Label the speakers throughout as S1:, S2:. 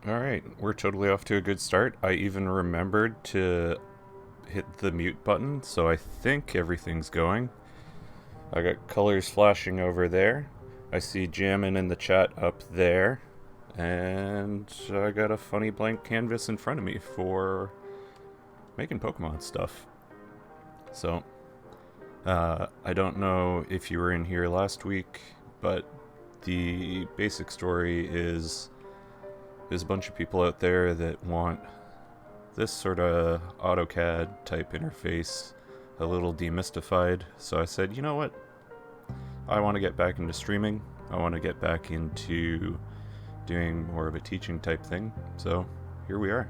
S1: Alright, we're totally off to a good start. I even remembered to hit the mute button, so I think everything's going. I got colors flashing over there. I see Jammin' in the chat up there. And I got a funny blank canvas in front of me for making Pokemon stuff. So, I don't know if you were in here last week, but the basic story is there's a bunch of people out there that want this sort of AutoCAD type interface a little demystified. So I said, you know what? I want to get back into streaming. I want to get back into doing more of a teaching type thing. So here we are,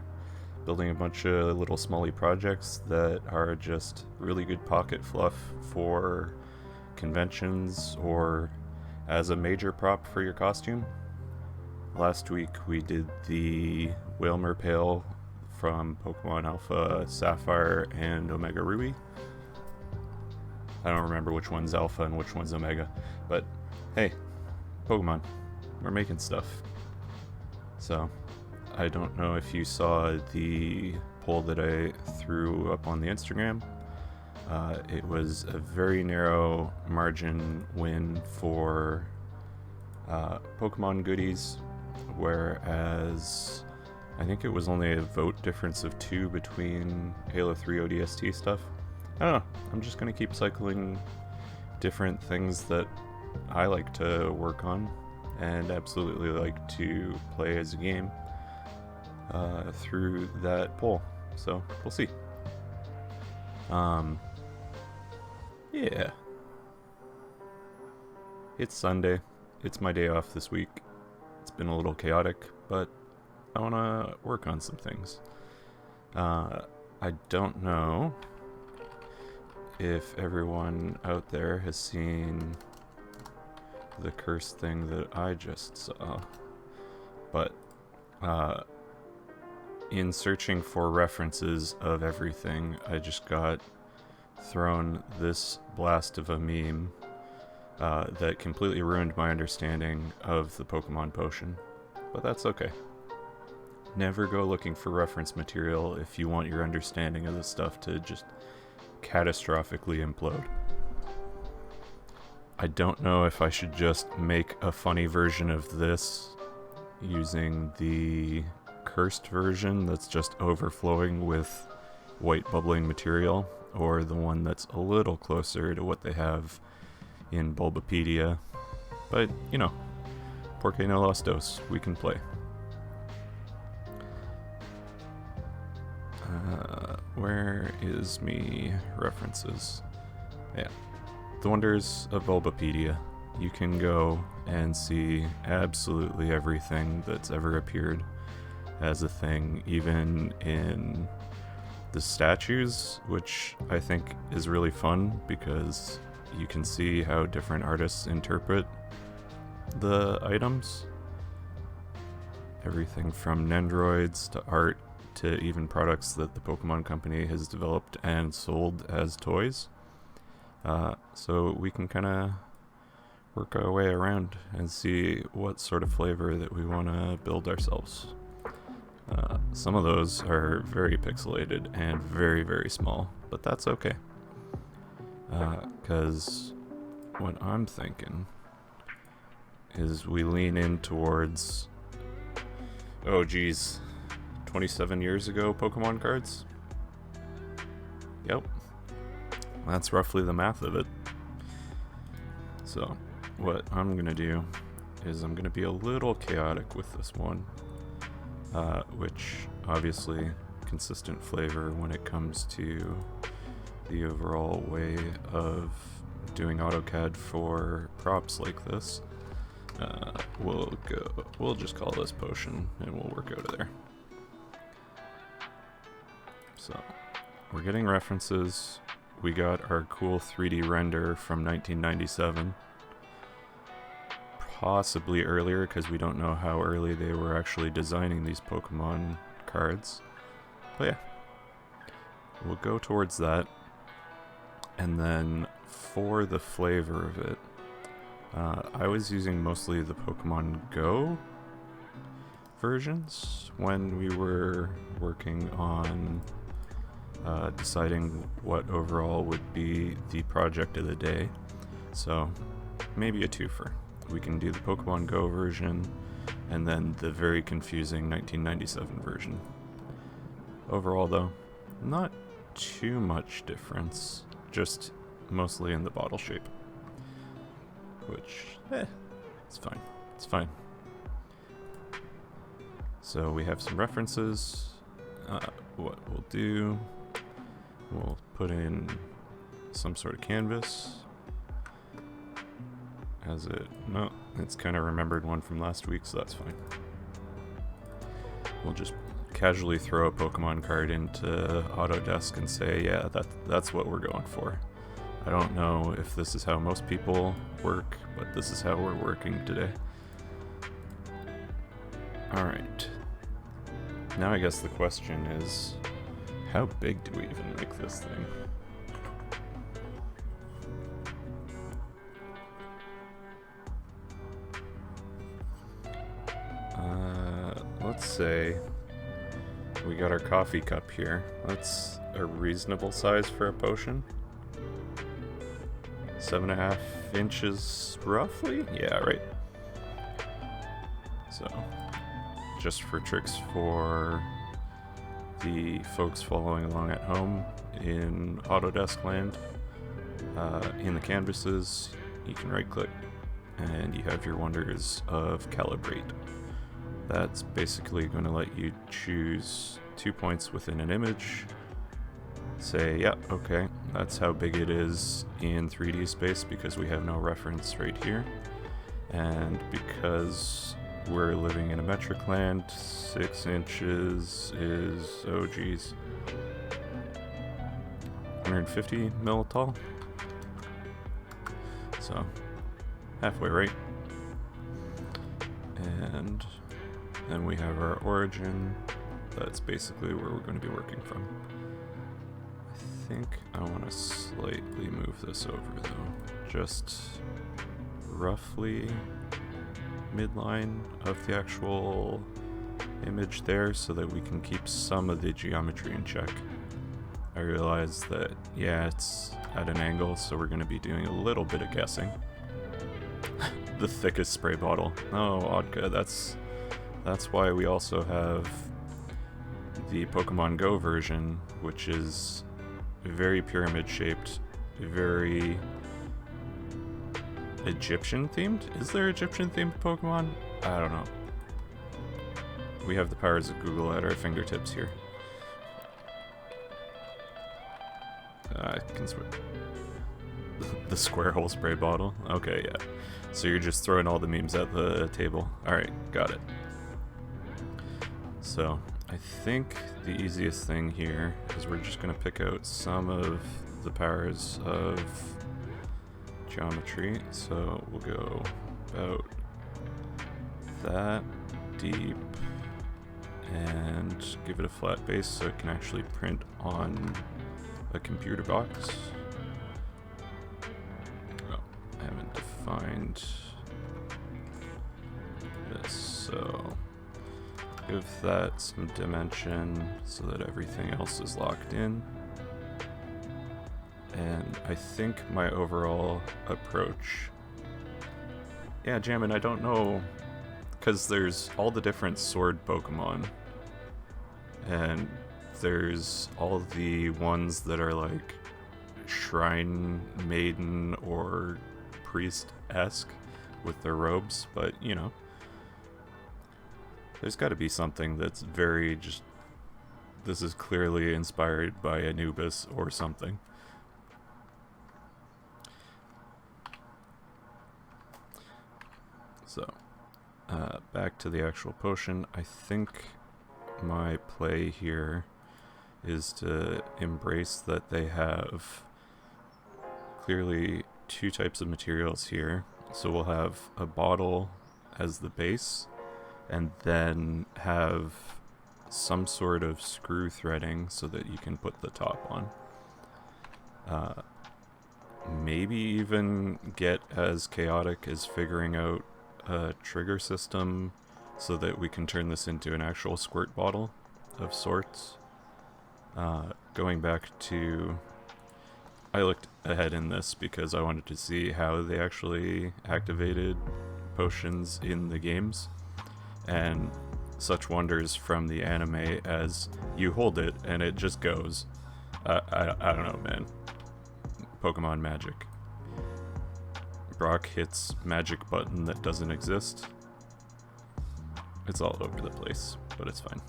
S1: building a bunch of little smally projects that are just really good pocket fluff for conventions or as a major prop for your costume. Last week we did the Whalmer Pail from Pokemon Alpha Sapphire and Omega Ruby. I don't remember which one's Alpha and which one's Omega, but hey, Pokemon, we're making stuff. So, I don't know if you saw the poll that I threw up on the Instagram. It was a very narrow margin win for Pokemon goodies, whereas I think it was only a vote difference of 2 between Halo 3 ODST stuff. I don't know, I'm just going to keep cycling different things that I like to work on and absolutely like to play as a game through that poll. So, we'll see. Yeah. It's Sunday. It's my day off this week. It's been a little chaotic, but I want to work on some things. I don't know if everyone out there has seen the cursed thing that I just saw, but in searching for references of everything, I just got thrown this blast of a meme that completely ruined my understanding of the Pokemon Potion, but that's okay. Never go looking for reference material if you want your understanding of this stuff to just catastrophically implode. I don't know if I should just make a funny version of this using the cursed version that's just overflowing with white bubbling material, or the one that's a little closer to what they have in Bulbapedia. But, you know, Porque no los dos, we can play. Where is me references? Yeah. The Wonders of Bulbapedia. You can go and see absolutely everything that's ever appeared as a thing, even in the statues, which I think is really fun because you can see how different artists interpret the items. Everything from Nendroids to art to even products that the Pokemon Company has developed and sold as toys. So we can kind of work our way around and see what sort of flavor that we want to build ourselves. Some of those are very pixelated and very, very small, but that's okay. Because what I'm thinking is we lean in towards, oh geez, 27 years ago Pokemon cards? Yep. That's roughly the math of it. So, what I'm gonna do is I'm gonna be a little chaotic with this one. Which, obviously, consistent flavor when it comes to the overall way of doing AutoCAD for props like this. We'll just call this Potion, and we'll work out of there. So, we're getting references. We got our cool 3D render from 1997. Possibly earlier, because we don't know how early they were actually designing these Pokemon cards. But yeah, we'll go towards that. And then for the flavor of it, I was using mostly the Pokemon GO versions when we were working on deciding what overall would be the project of the day. So maybe a twofer. We can do the Pokemon Go version and then the very confusing 1997 version. Overall though, not too much difference, just mostly in the bottle shape. Which, it's fine. It's fine. So we have some references. What we'll do, we'll put in some sort of canvas. No, it's kind of remembered one from last week, so that's fine. We'll just casually throw a Pokemon card into Autodesk and say, yeah, that's what we're going for. I don't know if this is how most people work, but this is how we're working today. Alright. Now I guess the question is, how big do we even make this thing? Let's say we got our coffee cup here. That's a reasonable size for a potion. 7.5 inches roughly? Yeah, right. So, just for tricks for the folks following along at home in Autodesk land, in the canvases, you can right click and you have your wonders of calibrate. That's basically going to let you choose 2 points within an image. Say, yeah, okay, that's how big it is in 3D space because we have no reference right here. And because we're living in a metric land, 6 inches is, oh geez, 150 mil tall. So, halfway right. And then we have our origin. That's basically where we're going to be working from. I think I want to slightly move this over though. Just roughly midline of the actual image there so that we can keep some of the geometry in check. I realize that, yeah, it's at an angle, so we're going to be doing a little bit of guessing. The thickest spray bottle. Oh, Odka, that's why we also have the Pokemon Go version, which is very pyramid shaped, very Egyptian themed? Is there Egyptian themed Pokemon? I don't know. We have the powers of Google at our fingertips here. I can switch. The square hole spray bottle? Okay, yeah. So you're just throwing all the memes at the table. Alright, got it. So, I think the easiest thing here is we're just going to pick out some of the powers of geometry. So we'll go about that deep and give it a flat base so it can actually print on a computer box. Oh, I haven't defined this, so give that some dimension so that everything else is locked in. And I think my overall approach... Yeah, Jammin, I don't know, because there's all the different sword Pokemon, and there's all the ones that are like Shrine Maiden or Priest-esque with their robes, but you know, there's got to be something that's very just, this is clearly inspired by Anubis or something. So, back to the actual potion. I think my play here is to embrace that they have clearly two types of materials here. So we'll have a bottle as the base, and then have some sort of screw threading so that you can put the top on. Maybe even get as chaotic as figuring out a trigger system so that we can turn this into an actual squirt bottle of sorts. Going back to... I looked ahead in this because I wanted to see how they actually activated potions in the games, and such wonders from the anime as you hold it and it just goes. I don't know, man. Pokemon magic. Brock hits magic button that doesn't exist. It's all over the place, but it's fine.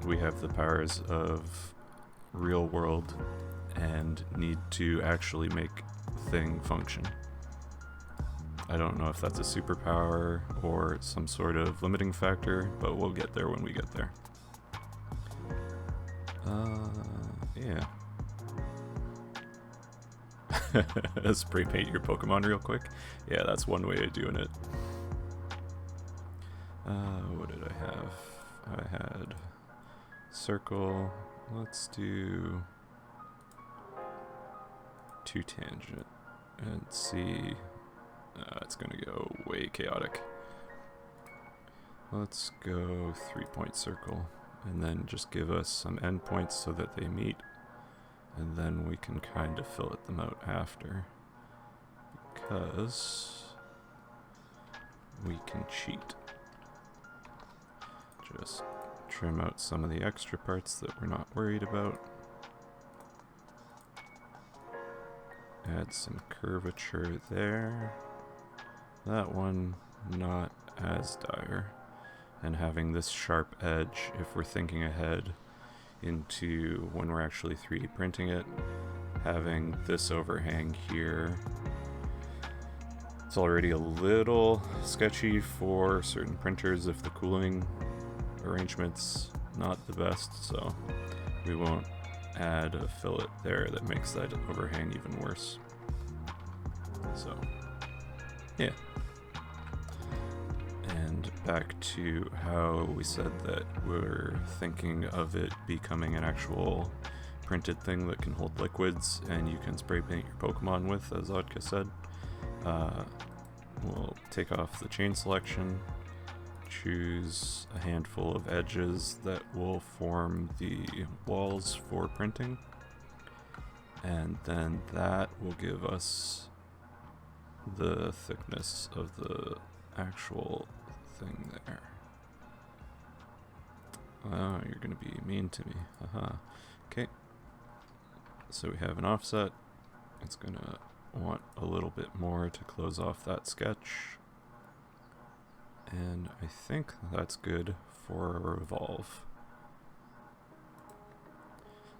S1: We have the powers of real world and need to actually make thing function. I don't know if that's a superpower or some sort of limiting factor, but we'll get there when we get there. Yeah. Spray paint your Pokemon real quick. Yeah, that's one way of doing it. What did I have? I had circle. Let's do 2 tangent and see. It's gonna go way chaotic. Let's go 3-point circle and then just give us some endpoints so that they meet, and then we can kind of fillet them out after, because we can cheat. Just trim out some of the extra parts that we're not worried about. Add some curvature there. That one not as dire. And having this sharp edge, if we're thinking ahead into when we're actually 3D printing it, having this overhang here, it's already a little sketchy for certain printers if the cooling arrangement's not the best, so we won't add a fillet there that makes that overhang even worse. So, yeah. And back to how we said that we're thinking of it becoming an actual printed thing that can hold liquids and you can spray paint your Pokemon with, as Vodka said. We'll take off the chain selection, choose a handful of edges that will form the walls for printing, and then that will give us the thickness of the actual thing there. Oh, you're gonna be mean to me. Haha. Okay. So we have an offset. It's gonna want a little bit more to close off that sketch. And I think that's good for a revolve.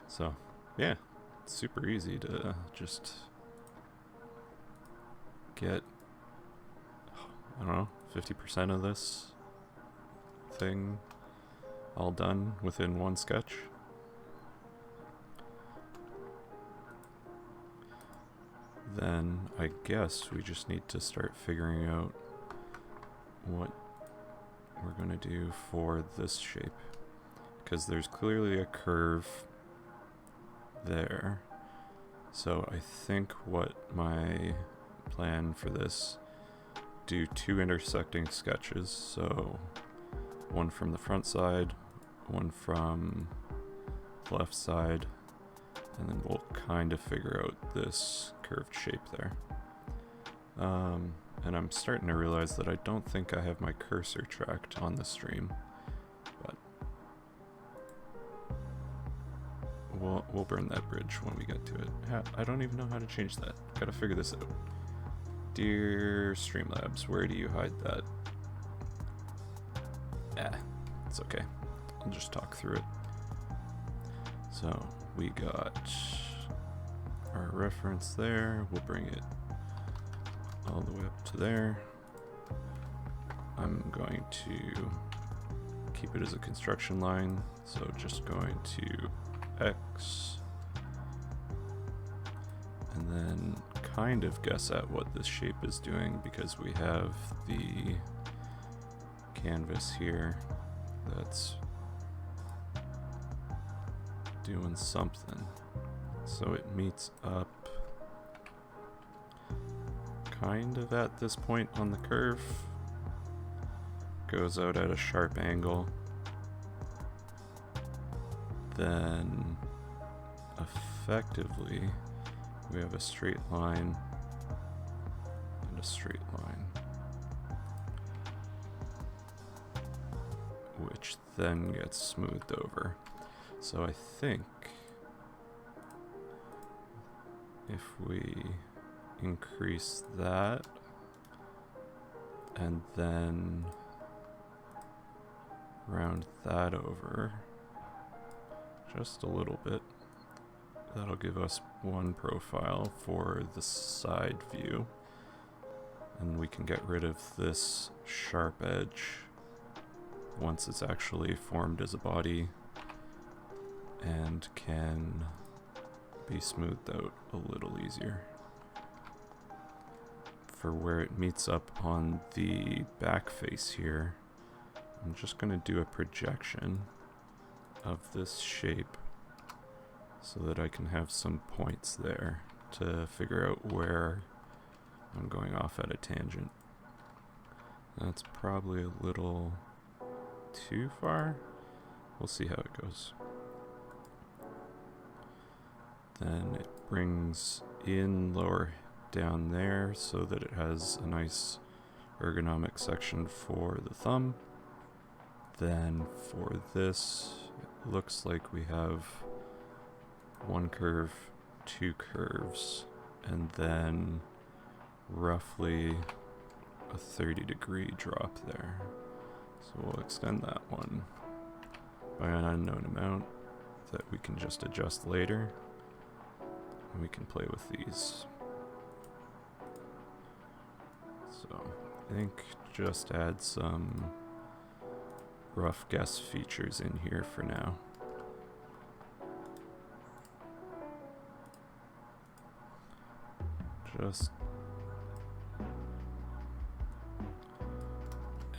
S1: So, yeah, it's super easy to just get, I don't know, 50% of this thing all done within one sketch. Then I guess we just need to start figuring out what we're going to do for this shape, because there's clearly a curve there. So I think what my plan for this, do 2 intersecting sketches, so one from the front side, one from the left side, and then we'll kind of figure out this curved shape there. And I'm starting to realize that I don't think I have my cursor tracked on the stream, but we'll burn that bridge when we get to it. I don't even know how to change that. Gotta figure this out. Dear Streamlabs, where do you hide that? It's okay. I'll just talk through it. So we got our reference there. We'll bring it all the way up to there. I'm going to keep it as a construction line, so just going to X, and then kind of guess at what this shape is doing, because we have the canvas here that's doing something. So it meets up kind of at this point on the curve, goes out at a sharp angle. Then effectively we have a straight line and a straight line, which then gets smoothed over. So I think if we increase that and then round that over just a little bit, that'll give us one profile for the side view, and we can get rid of this sharp edge once it's actually formed as a body and can be smoothed out a little easier. For where it meets up on the back face here, I'm just going to do a projection of this shape so that I can have some points there to figure out where I'm going off at a tangent. That's probably a little too far. We'll see how it goes. Then it brings in lower down there so that it has a nice ergonomic section for the thumb. Then for this, it looks like we have one curve, two curves, and then roughly a 30-degree drop there. So we'll extend that one by an unknown amount that we can just adjust later, and we can play with these. So I think just add some rough guess features in here for now. Just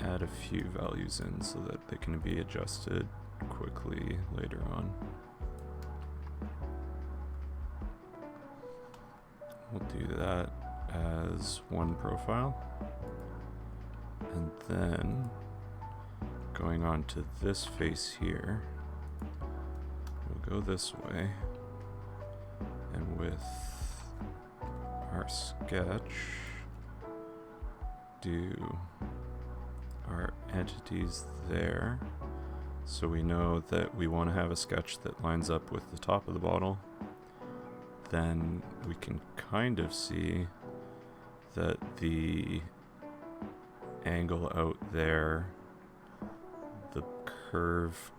S1: add a few values in so that they can be adjusted quickly later on. We'll do that as one profile, and then going on to this face here, we'll go this way, and with our sketch, do our entities there, so we know that we want to have a sketch that lines up with the top of the bottle. Then we can kind of see that the angle out there, the curve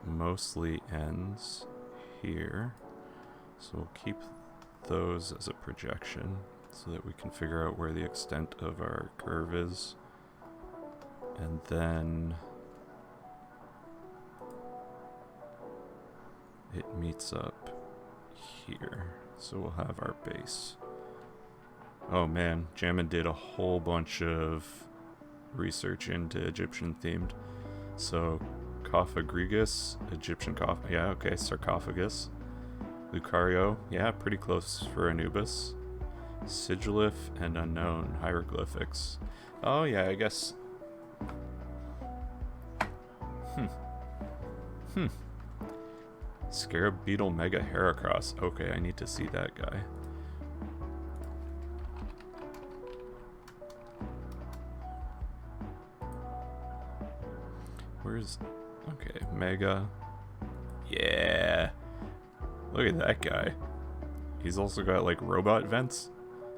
S1: mostly ends here, so we'll keep those as a projection so that we can figure out where the extent of our curve is. And then it meets up here, so we'll have our base. Oh man, Jammin did a whole bunch of research into Egyptian themed. So Cophagrigus, Egyptian yeah, okay, sarcophagus. Lucario, yeah, pretty close for Anubis. Sigilif and unknown hieroglyphics. Oh yeah, I guess. Scarab Beetle Mega Heracross. Okay, I need to see that guy. Where's... Okay, Mega. Yeah. Look at that guy. He's also got like robot vents.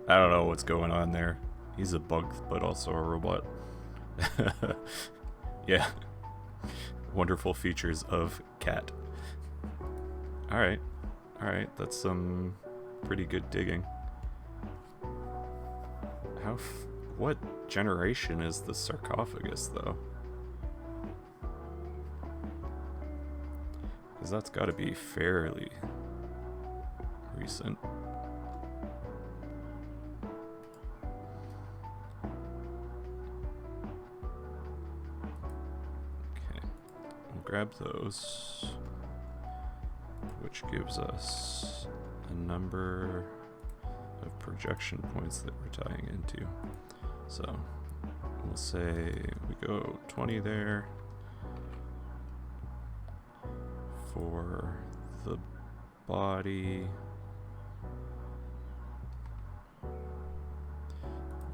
S1: I don't know what's going on there. He's a bug, but also a robot. Yeah. Wonderful features of cat. Alright. Alright, that's some pretty good digging. What generation is the sarcophagus, though? Because that's got to be fairly recent. Okay, we'll grab those, which gives us a number of projection points that we're tying into. So we'll say we go 20 there. For the body,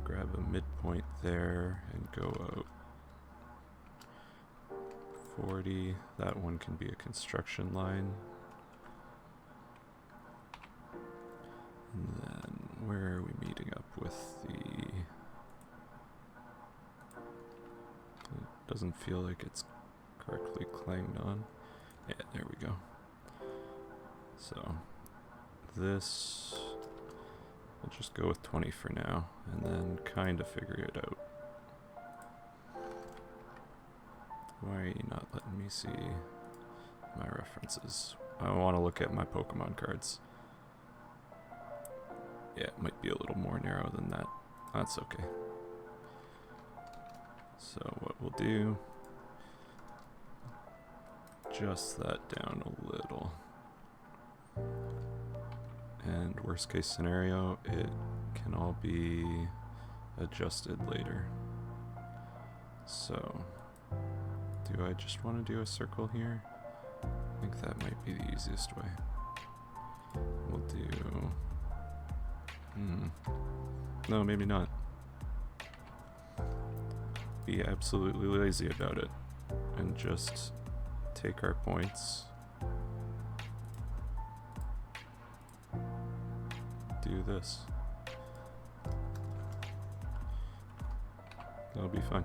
S1: grab a midpoint there and go out 40. That one can be a construction line. And then where are we meeting up with the... It doesn't feel like it's correctly clanged on. Yeah, there we go. So this, we'll just go with 20 for now, and then kind of figure it out. Why are you not letting me see my references? I want to look at my Pokemon cards. Yeah, it might be a little more narrow than that. That's okay. So what we'll do, adjust that down a little. And worst case scenario, it can all be adjusted later. So, do I just want to do a circle here? I think that might be the easiest way. We'll do... No, maybe not. Be absolutely lazy about it and just take our points, do this. That'll be fine.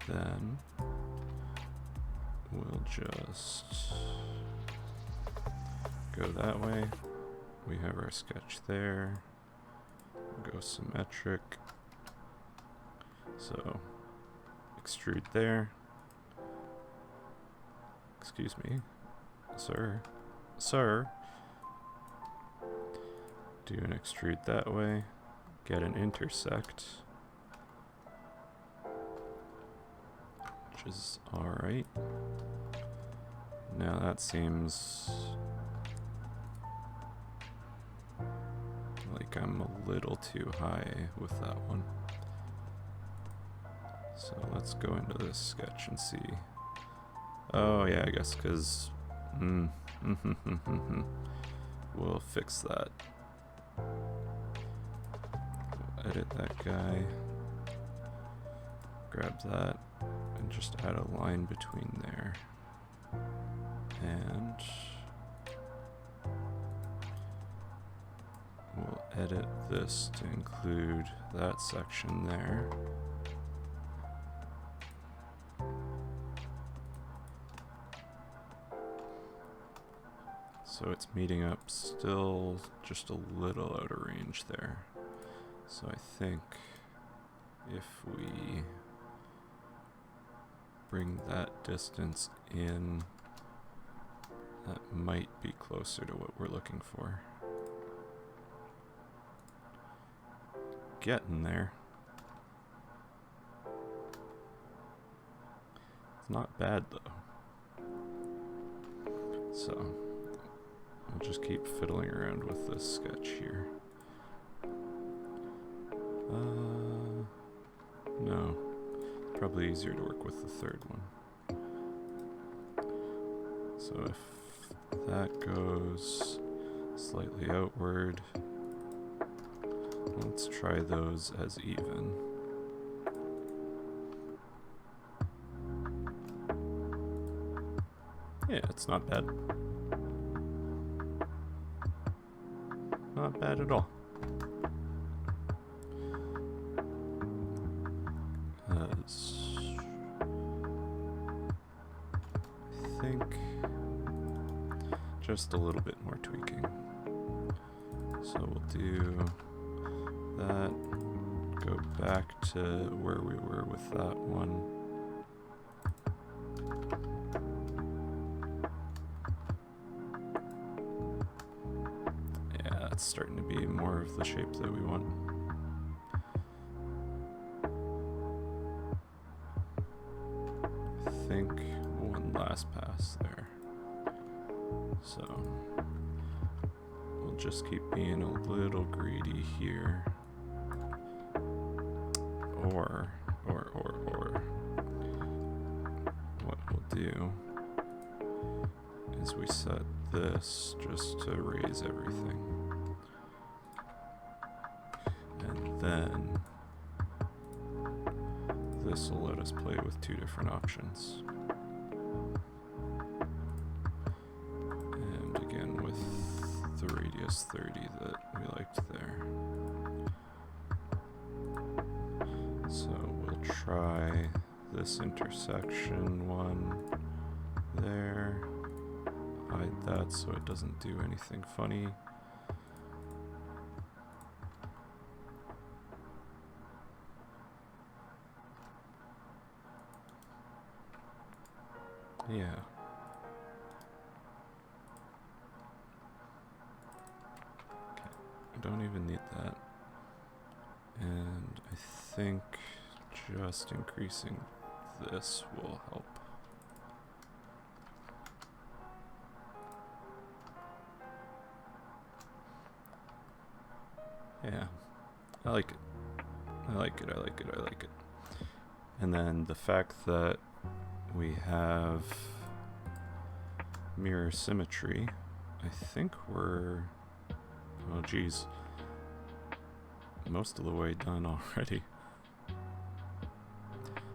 S1: Then we'll just go that way. We have our sketch there. We'll go symmetric. So extrude there. Excuse me, sir. Sir. Do an extrude that way. Get an intersect. Which is alright. Now that seems like I'm a little too high with that one. So let's go into this sketch and see. Oh yeah, I guess because we'll fix that. We'll edit that guy. Grab that and just add a line between there. And we'll edit this to include that section there. So it's meeting up still just a little out of range there. So I think if we bring that distance in, that might be closer to what we're looking for. Getting there. It's not bad though. So I'll just keep fiddling around with this sketch here. No. Probably easier to work with the third one. So if that goes slightly outward, let's try those as even. Yeah, it's not bad. Not bad at all. I think just a little bit more tweaking. So we'll do that, go back to where we were with that one. Yeah, it's starting to be more of the shape that we want. I think one last pass there. So we'll just keep being a little greedy here. Or what we'll do is we set this just to raise everything. And then this will let us play with two different options. And again with the radius 30 that we liked there. So we'll try this intersection one there. Hide that so it doesn't do anything funny. Yeah. Okay. I don't even need that. And I think just increasing this will help. Yeah, I like it. I like it, I like it, I like it. And then the fact that we have mirror symmetry, I think we're, oh geez, most of the way done already.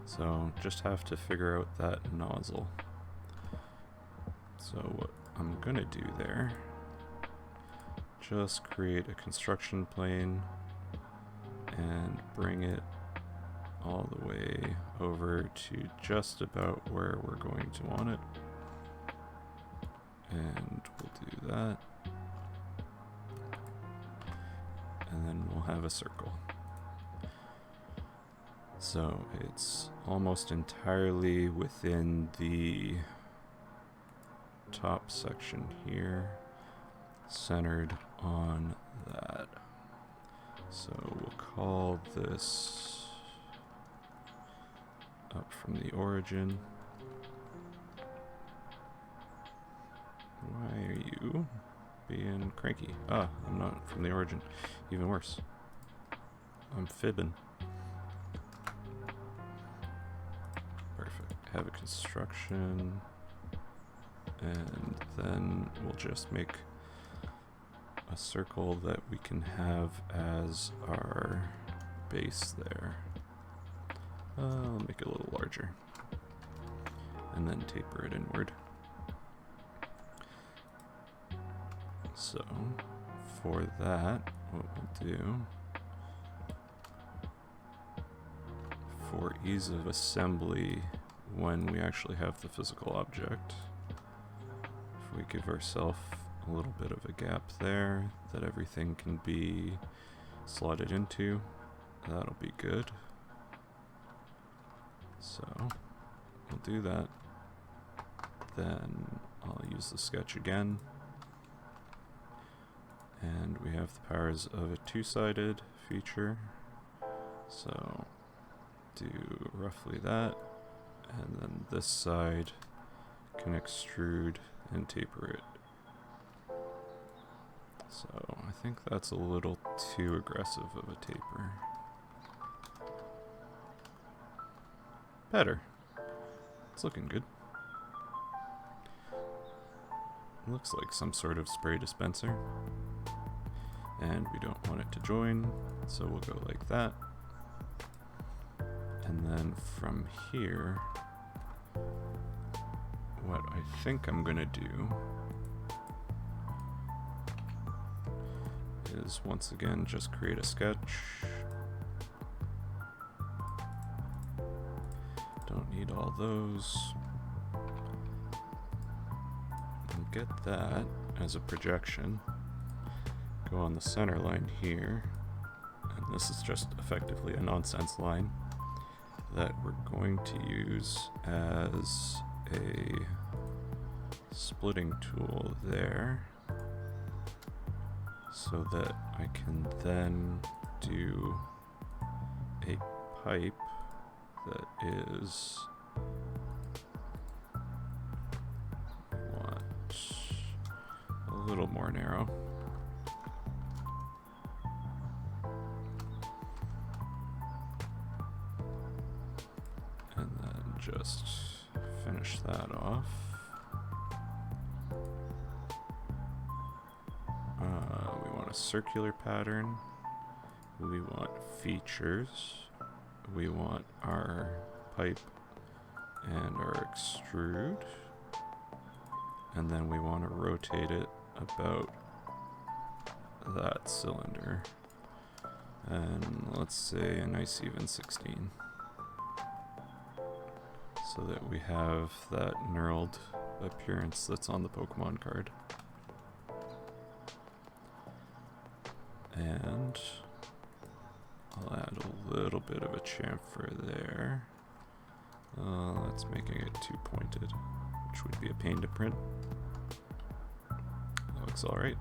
S1: So just have to figure out that nozzle. So what I'm gonna do there, just create a construction plane and bring it all the way over to just about where we're going to want it. And we'll do that. And then we'll have a circle. So it's almost entirely within the top section here, centered on that. So we'll call this up from the origin. Why are you being cranky? Ah, I'm not from the origin. Even worse. I'm fibbing. Perfect. Have a construction. And then we'll just make a circle that we can have as our base there. I'll make it a little larger. And then taper it inward. So, for that, what we'll do, for ease of assembly, when we actually have the physical object, if we give ourselves a little bit of a gap there that everything can be slotted into, that'll be good. So, we'll do that. Then I'll use the sketch again. And we have the powers of a two-sided feature. So do roughly that. And then this side can extrude and taper it. So I think that's a little too aggressive of a taper. Better. It's looking good. Looks like some sort of spray dispenser. And we don't want it to join, so we'll go like that. And then from here, what I think I'm gonna do is once again just create a sketch. Don't need all those. And get that as a projection. Go on the center line here, and this is just effectively a nonsense line that we're going to use as a splitting tool there, so that I can then do a pipe that is a little more narrow. just finish that off. We want a circular pattern. We want features. We want our pipe and our extrude. And then we want to rotate it about that cylinder. And let's say a nice even 16. So that we have that knurled appearance that's on the Pokemon card. And I'll add a little bit of a chamfer there. That's making it too pointed, which would be a pain to print. That looks alright.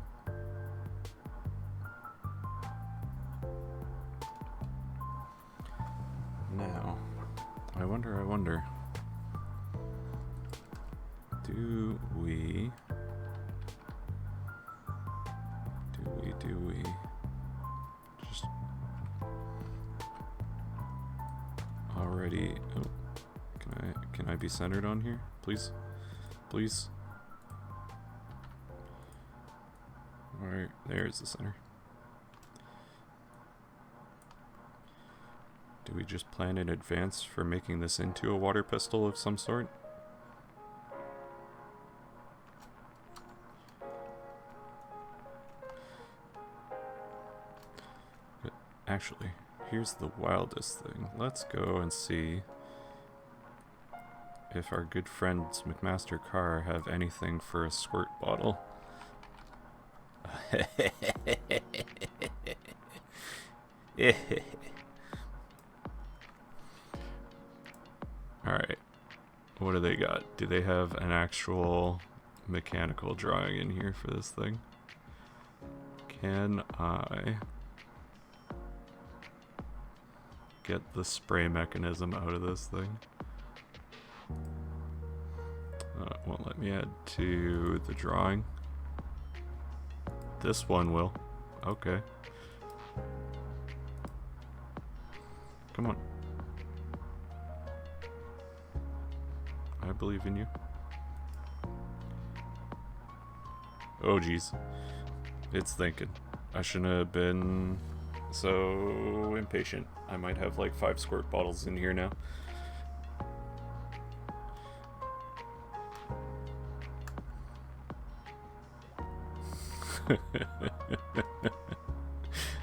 S1: Now, I wonder, do we just already, oh, can I be centered on here? Please? Please? Alright, there's the center. Do we just plan in advance for making this into a water pistol of some sort? But actually, here's the wildest thing. Let's go and see if our good friends McMaster Carr have anything for a squirt bottle. Alright, what do they got? Do they have an actual mechanical drawing in here for this thing? Can I get the spray mechanism out of this thing? Won't let me add to the drawing. This one will. Okay. Come on. I believe in you. Oh geez. It's thinking. I shouldn't have been so impatient. I might have like 5 squirt bottles in here now.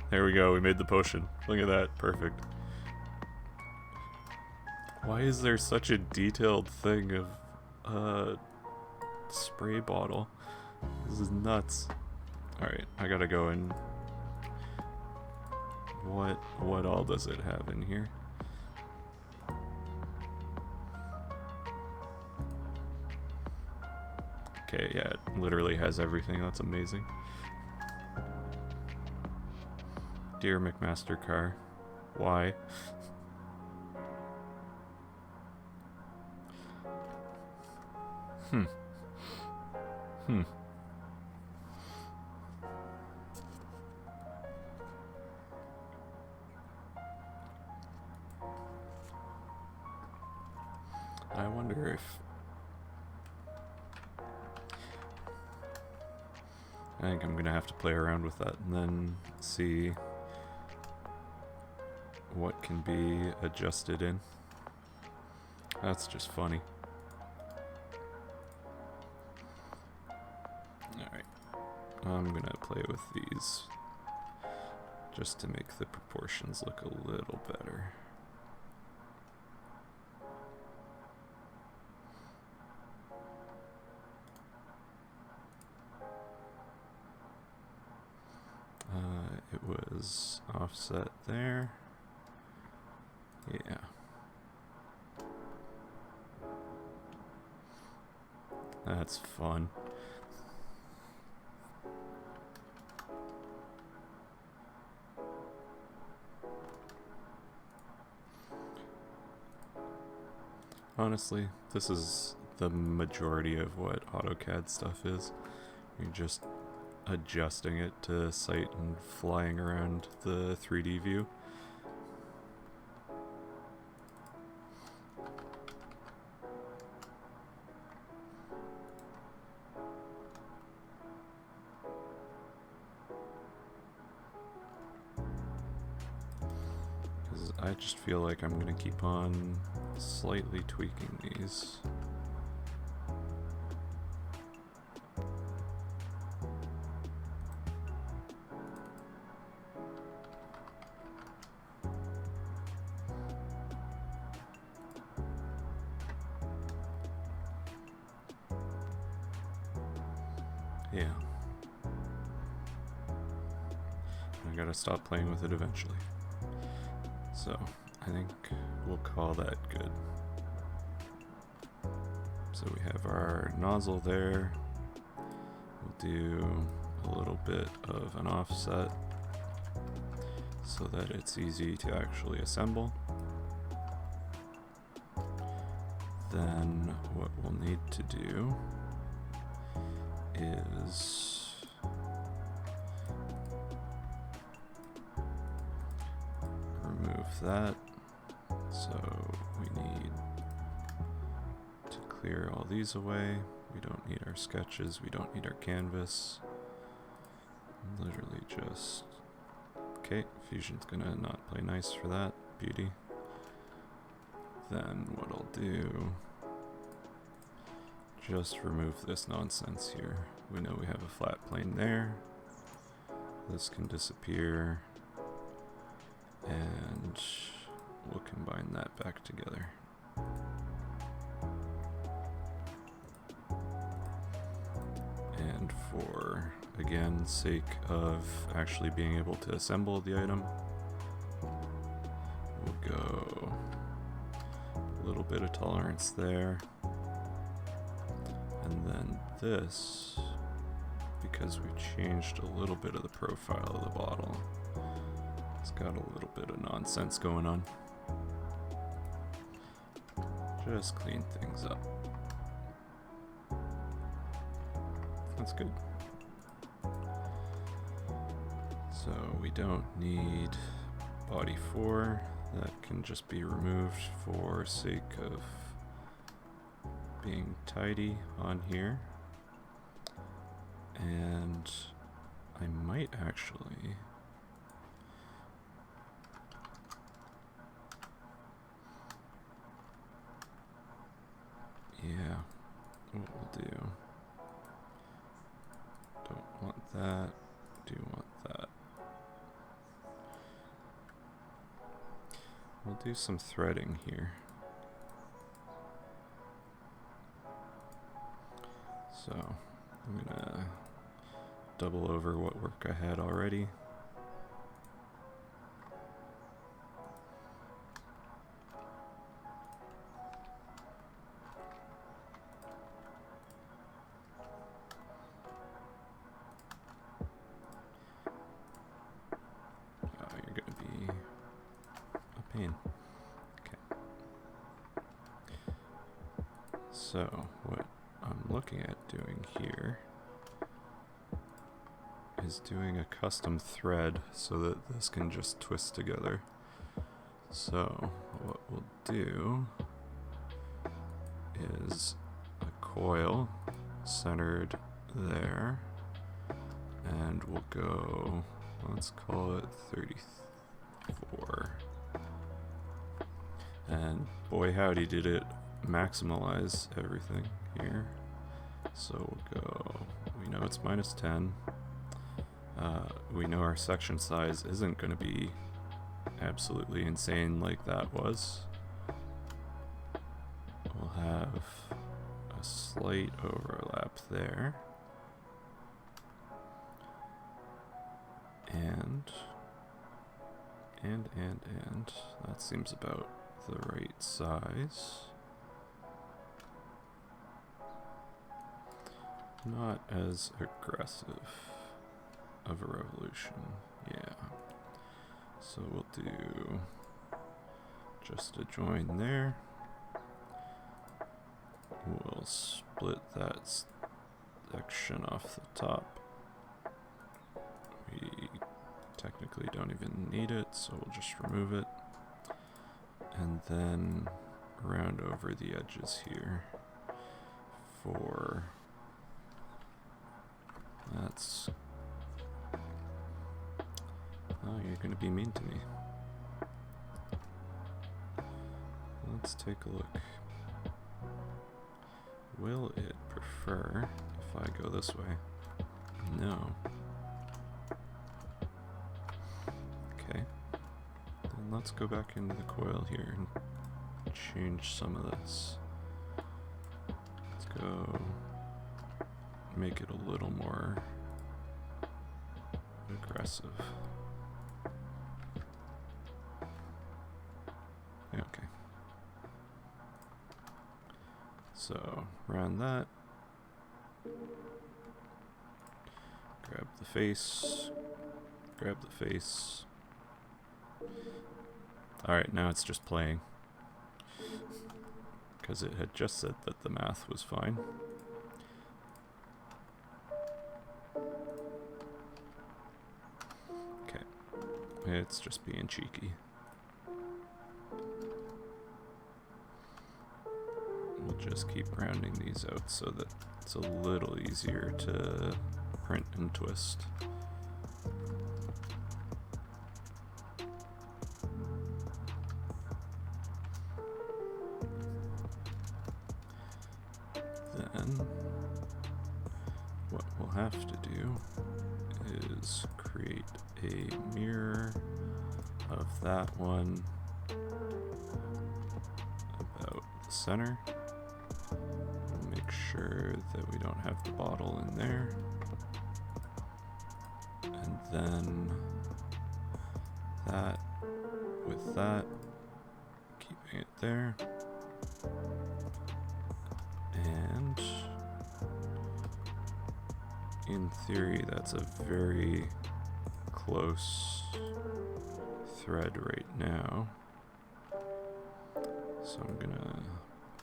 S1: There we go, we made the potion. Look at that, perfect. Why is there such a detailed thing of a spray bottle? This is nuts. Alright, I gotta go and... What all does it have in here? Okay, yeah, it literally has everything. That's amazing. Dear McMaster Carr, why? I wonder if... I think I'm gonna have to play around with that and then see what can be adjusted in. That's just funny. Alright, I'm gonna play with these just to make the proportions look a little better. It was offset there. Yeah. That's fun. Honestly, this is the majority of what AutoCAD stuff is. You're just adjusting it to sight and flying around the 3D view. I just feel like I'm going to keep on slightly tweaking these. Yeah. I gotta stop playing with it eventually. So, I think we'll call that good. So we have our nozzle there. We'll do a little bit of an offset so that it's easy to actually assemble. Then what we'll need to do is remove that. So we need to clear all these away. We don't need our sketches, we don't need our canvas. Literally just... Okay, Fusion's gonna not play nice for that. Beauty. Then what I'll do, just remove this nonsense here. We know we have a flat plane there. This can disappear. And we'll combine that back together. And for, again, sake of actually being able to assemble the item, we'll go a little bit of tolerance there. And then this, because we changed a little bit of the profile of the bottle, it's got a little bit of nonsense going on. Just clean things up. That's good. So we don't need body 4. That can just be removed for sake of being tidy on here. And I might actually... Yeah, what we'll do, don't want that, do want that. We'll do some threading here. So, I'm gonna double over what work I had already. So what I'm looking at doing here is doing a custom thread so that this can just twist together. So what we'll do is a coil centered there, and we'll go, let's call it 34. And boy howdy did it maximize everything here. So we'll go, we know it's -10. We know our section size isn't going to be absolutely insane like that was. We'll have a slight overlap there. And that seems about the right size. Not as aggressive of a revolution, yeah. So we'll do just a join there. We'll split that section off the top. We technically don't even need it, so we'll just remove it. And then round over the edges here for... That's... Oh, you're gonna be mean to me. let's take a look. Will it prefer if I go this way? No. Okay. Then let's go back into the coil here and change some of this. Let's go make it a little more aggressive. Okay. So, run that. Grab the face. Grab the face. Alright, now it's just playing. Because it had just said that the math was fine. Okay. It's just being cheeky. We'll just keep rounding these out so that it's a little easier to print and twist. Then what we'll have to do is create a mirror of that one about the center. We'll make sure that we don't have the bottle in there. And then that with that, keeping it there. And in theory, that's a very close thread right now. So I'm gonna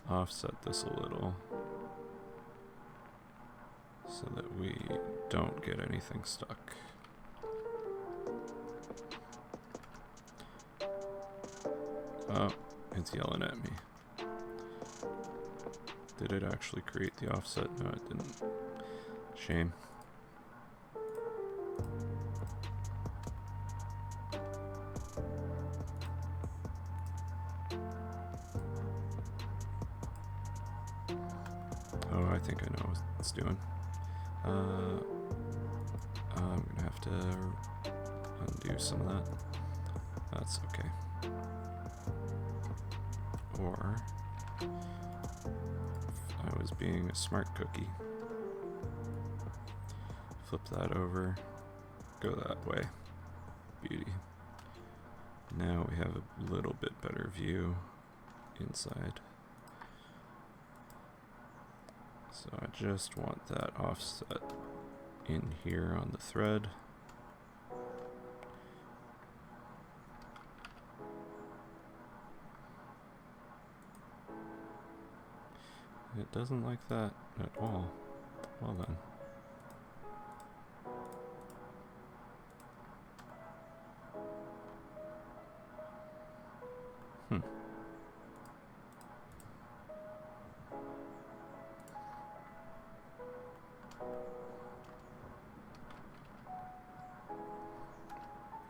S1: offset this a little so that we don't get anything stuck. Oh, it's yelling at me. Did it actually create the offset? No, it didn't. Shame. Oh, I think I know what it's doing. I'm gonna have to undo some of that. That's okay. Or I was being a smart cookie. Flip that over, go that way. Beauty. Now we have a little bit better view inside. So I just want that offset in here on the thread. It doesn't like that at all. Well then.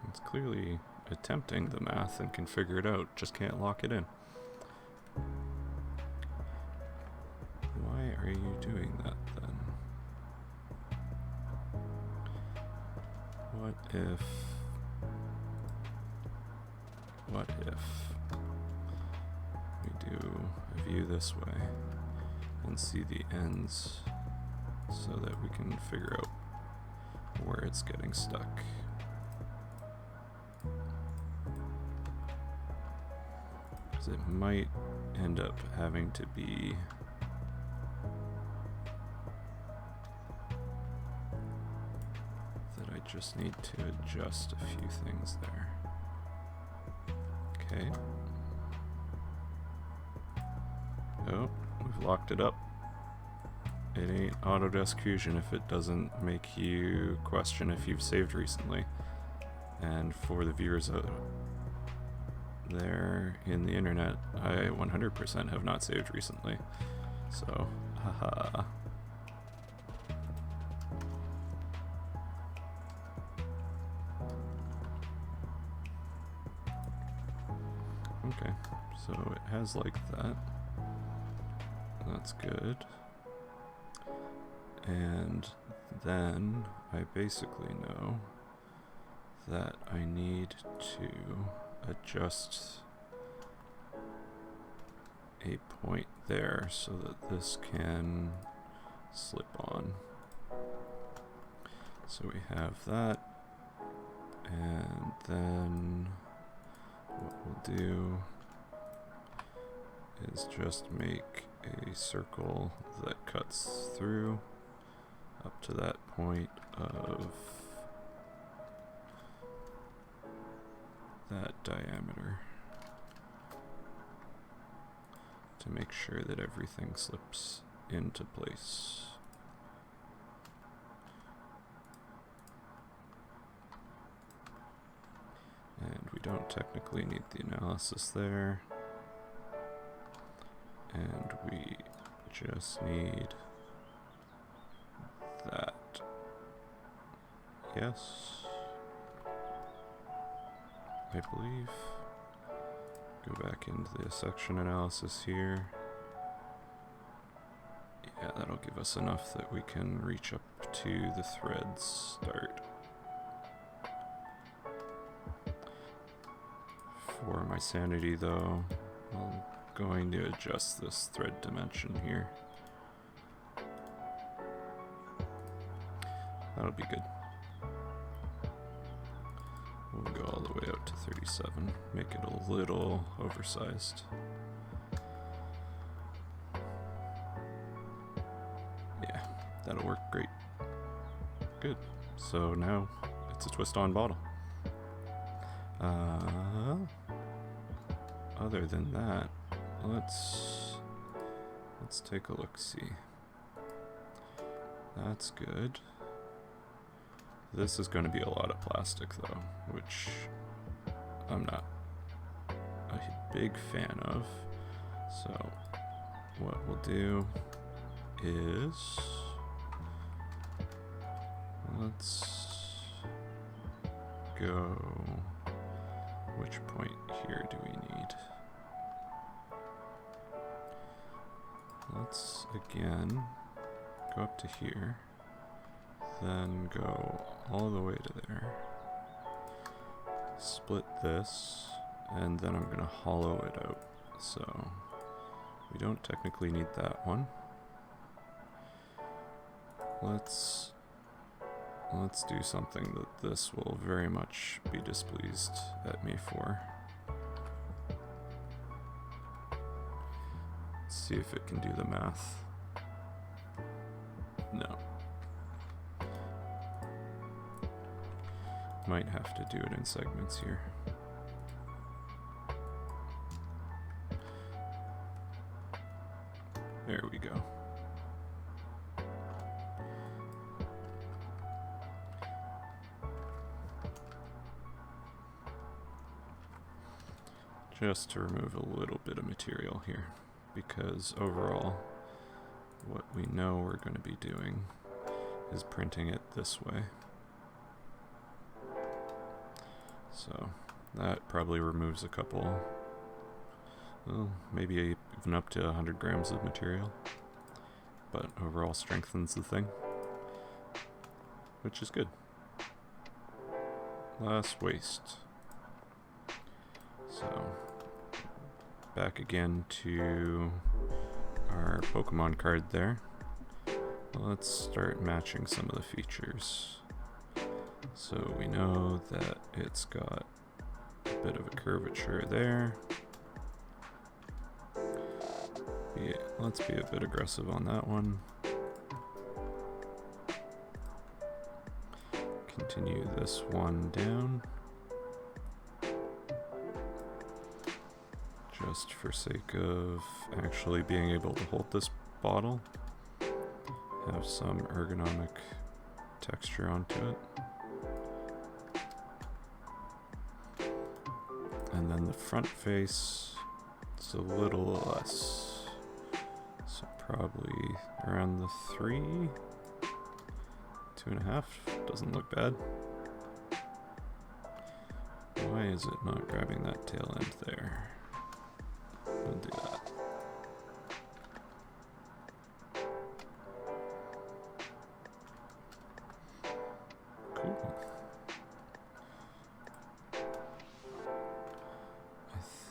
S1: It's clearly attempting the math and can figure it out, just can't lock it in. Why are you doing that then? What if we do a view this way and see the ends so that we can figure out where it's getting stuck? Because it might end up having to be that I just need to adjust a few things there. Okay. Oh, we've locked it up. It ain't Autodesk Fusion if it doesn't make you question if you've saved recently. And for the viewers there in the internet, I 100% have not saved recently. So, haha. Okay, so it has like that. That's good. And then I basically know that I need to adjust a point there so that this can slip on. So we have that, and then what we'll do is just make a circle that cuts through up to that point of that diameter to make sure that everything slips into place. And we don't technically need the analysis there. And we just need that. Yes, I believe. Go back into the section analysis here. Yeah, that'll give us enough that we can reach up to the threads start. For my sanity though, I'm going to adjust this thread dimension here. That'll be good. We'll go all the way out to 37, make it a little oversized. Yeah, that'll work great. Good. So now it's a twist-on bottle. Other than that, let's take a look-see. That's good. This is going to be a lot of plastic though, which I'm not a big fan of. So what we'll do is let's go, which point here do we need? Let's again go up to here, then go all the way to there, split this, and then I'm gonna hollow it out. So we don't technically need that one. Let's do something that this will very much be displeased at me for. Let's see if it can do the math. No. Might have to do it in segments here. There we go. Just to remove a little bit of material here, because overall what we know we're going to be doing is printing it this way. So that probably removes a couple, well, maybe even up to 100 grams of material, but overall strengthens the thing, which is good. Less waste. So back again to our Pokemon card there. Let's start matching some of the features. So we know that it's got a bit of a curvature there. Let's be a bit aggressive on that one. Continue this one down. Just for sake of actually being able to hold this bottle. Have some ergonomic texture onto it. And then the front face, it's a little less. So probably around the 3, 2.5, doesn't look bad. Why is it not grabbing that tail end there?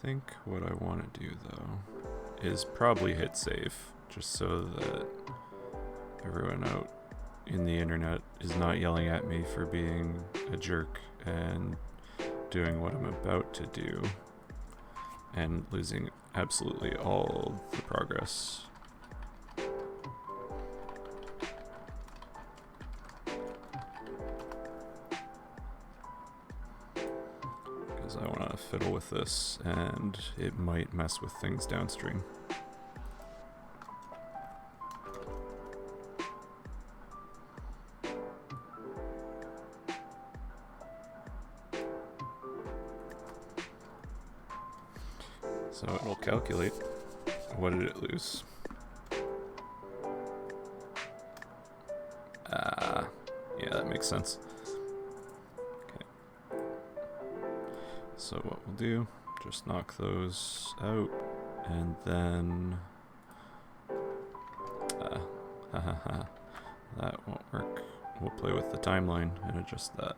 S1: think what I want to do though is probably hit save, just so that everyone out in the internet is not yelling at me for being a jerk and doing what I'm about to do and losing absolutely all the progress. Because I want to fiddle with this and it might mess with things downstream. So it'll calculate. What did it lose? Yeah, that makes sense. Okay. So what we'll do, just knock those out, and then... that won't work. We'll play with the timeline and adjust that.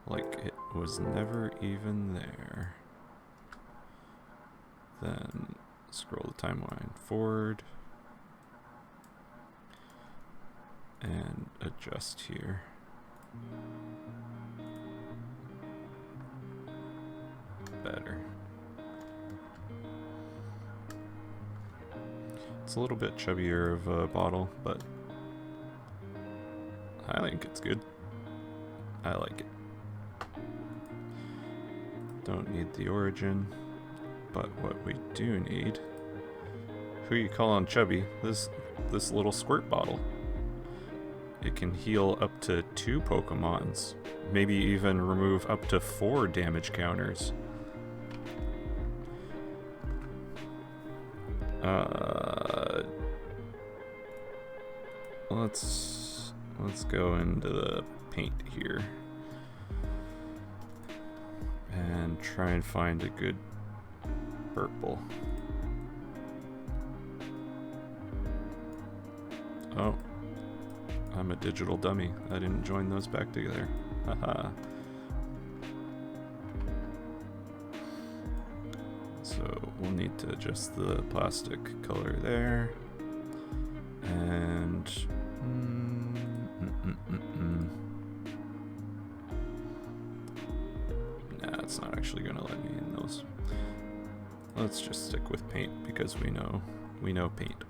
S1: Like it was never even there. Then scroll the timeline forward and adjust here. Better. It's a little bit chubbier of a bottle, but I think it's good. I like it. Don't need the origin. But what we do need, who you call on chubby, this little squirt bottle. It can heal up to 2 Pokemons, maybe even remove up to 4 damage counters. Let's go into the paint here and try and find a good purple. Oh, I'm a digital dummy. I didn't join those back together. Haha. So we'll need to adjust the plastic color there. And nah, it's not actually gonna let me in those. Let's just stick with paint because we know paint.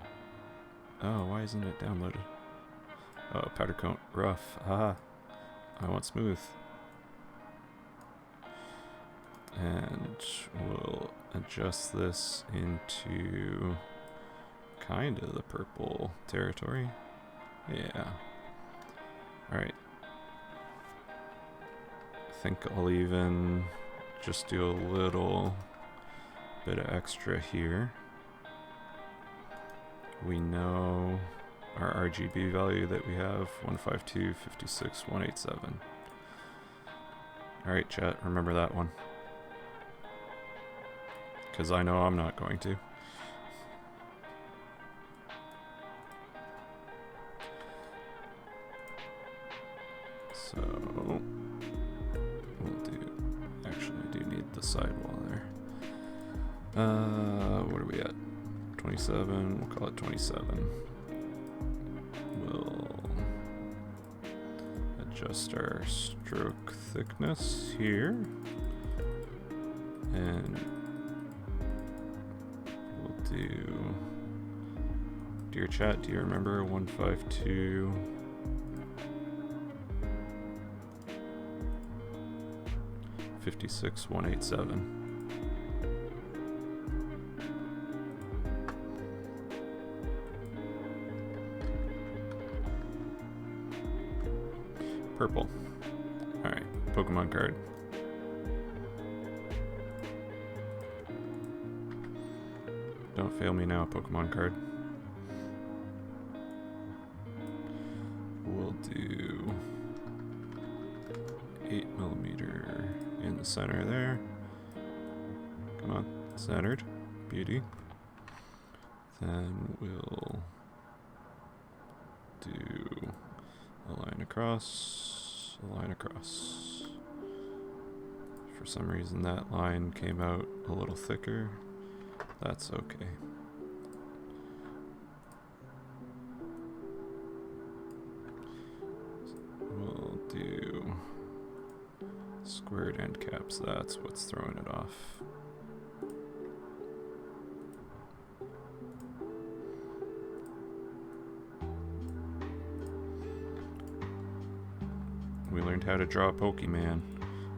S1: Oh, why isn't it downloaded? Oh, powder coat rough. Haha. I want smooth. And we'll adjust this into kind of the purple territory. Yeah. Alright. I think I'll even just do a little bit of extra here. We know our RGB value that we have, 152, 56, 187. Alright chat, remember that one. Because I know I'm not going to. So, we'll do, actually I do need the sidewall there. What are we at? 27, we'll call it 27. We'll adjust our stroke thickness here. And we'll do, dear chat, do you remember 152? 56, 187. Purple. Alright, Pokemon card. Don't fail me now, Pokemon card. We'll do 8mm in the center there. Come on, centered. Beauty. Then we'll do a line across, a line across. For For some reason that line came out a little thicker. That's okay. We'll do squared end caps. That's what's throwing it off. We learned how to draw a Pokemon.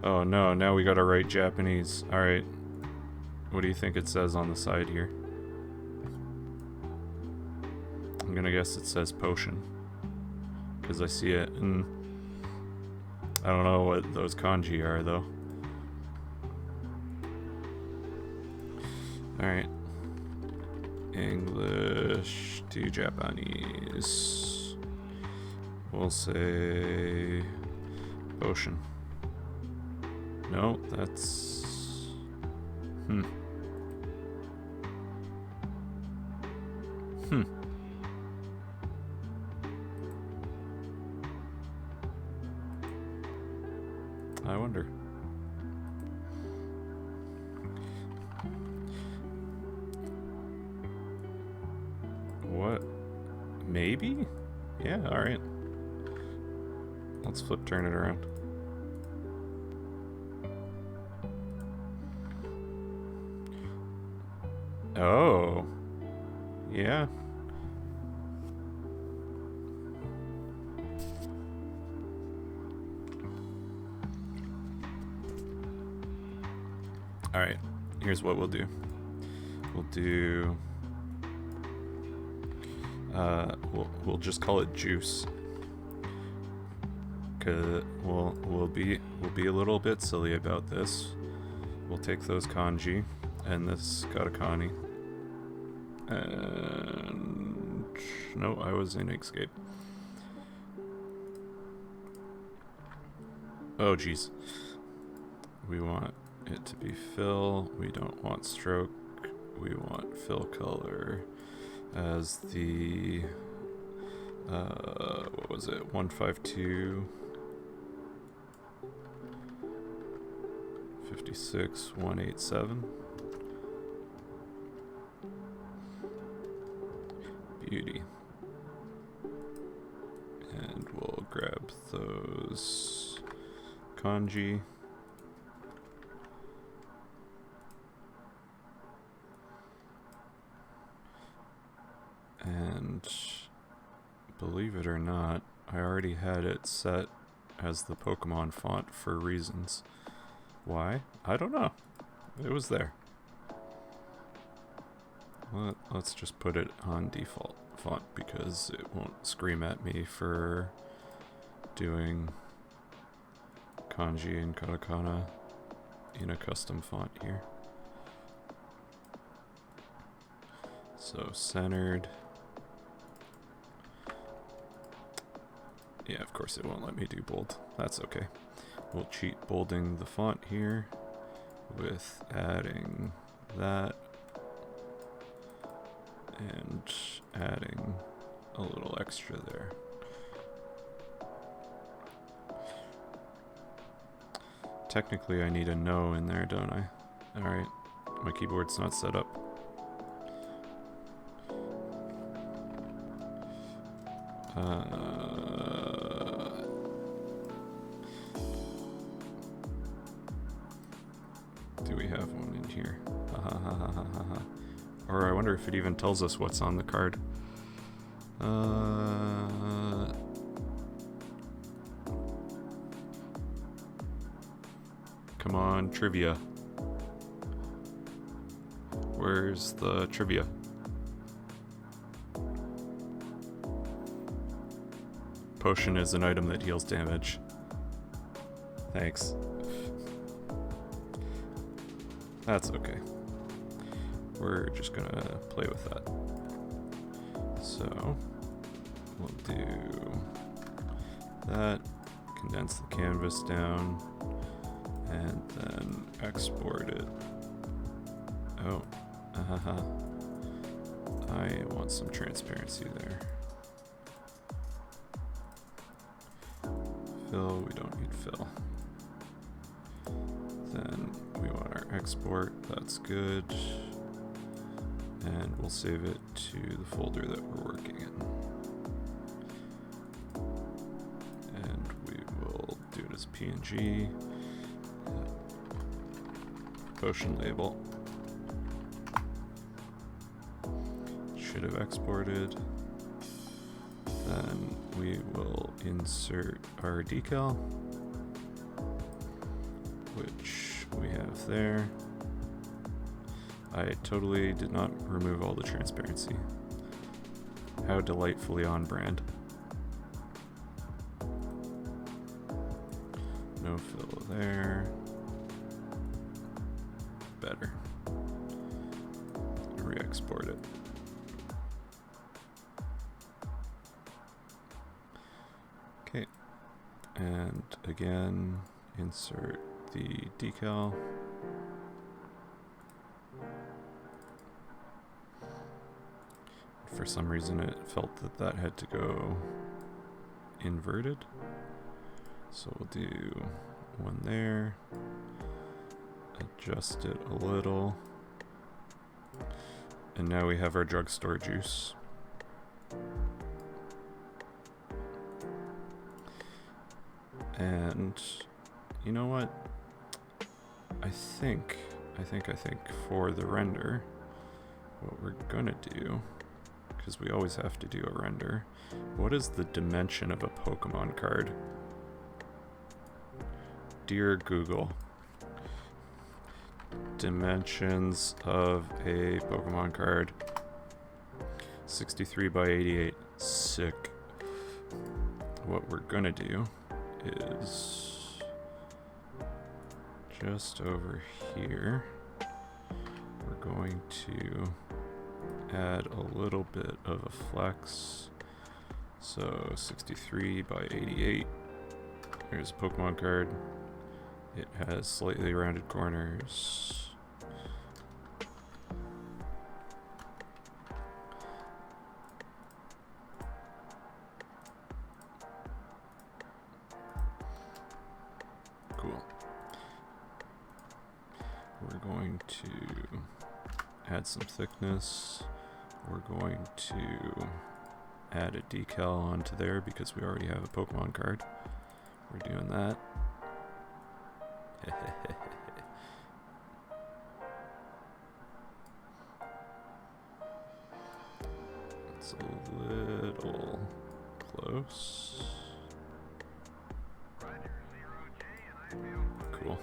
S1: Oh no, now we gotta write Japanese. Alright. What do you think it says on the side here? I'm gonna guess it says potion. Because I see it in... I don't know what those kanji are though. Alright. English to Japanese. We'll say... potion. No, that's... I wonder. What? Maybe? Yeah, alright. Let's turn it around. Oh. Yeah. Alright, here's what we'll do. We'll do... we'll just call it juice. Cause we'll be a little bit silly about this. We'll take those kanji and this katakani. And no, I was in Inkscape. Oh jeez. We want it to be fill. We don't want stroke. We want fill color as the what was it? 152 56 187. Beauty. And we'll grab those kanji. And believe it or not, I already had it set as the Pokemon font for reasons. Why? I don't know. It was there. Let's just put it on default font because it won't scream at me for doing kanji and katakana in a custom font here. So centered. Yeah, of course it won't let me do bold. That's okay. We'll cheat bolding the font here with adding that and adding a little extra there. Technically I need a no in there, don't I? Alright, my keyboard's not set up. Do we have one in here? Or I wonder if it even tells us what's on the card. Come on, trivia. Where's the trivia? Potion is an item that heals damage. Thanks. That's okay. We're just gonna play with that. So, we'll do that, condense the canvas down, and then export it. Oh, I want some transparency there. Fill, we don't need fill. Then we want our export, that's good. And we'll save it to the folder that we're working in. And we will do it as PNG. Potion label. Should have exported. Then we will insert our decal, which we have there. I totally did not remove all the transparency. How delightfully on brand. No fill there. Better. Re-export it. Okay. And again, insert the decal. For some reason it felt that that had to go inverted. So we'll do one there. Adjust it a little. And now we have our drugstore juice. And you know what? I think for the render, what we're gonna do, because we always have to do a render, what is the dimension of a Pokemon card? Dear Google, dimensions of a Pokemon card. 63 by 88. Sick. What we're gonna do is just over here, we're going to add a little bit of a flex. So 63 by 88. Here's a Pokemon card. It has slightly rounded corners. Cool. We're going to add some thickness. We're going to add a decal onto there because we already have a Pokemon card. We're doing that. It's a little close. Cool.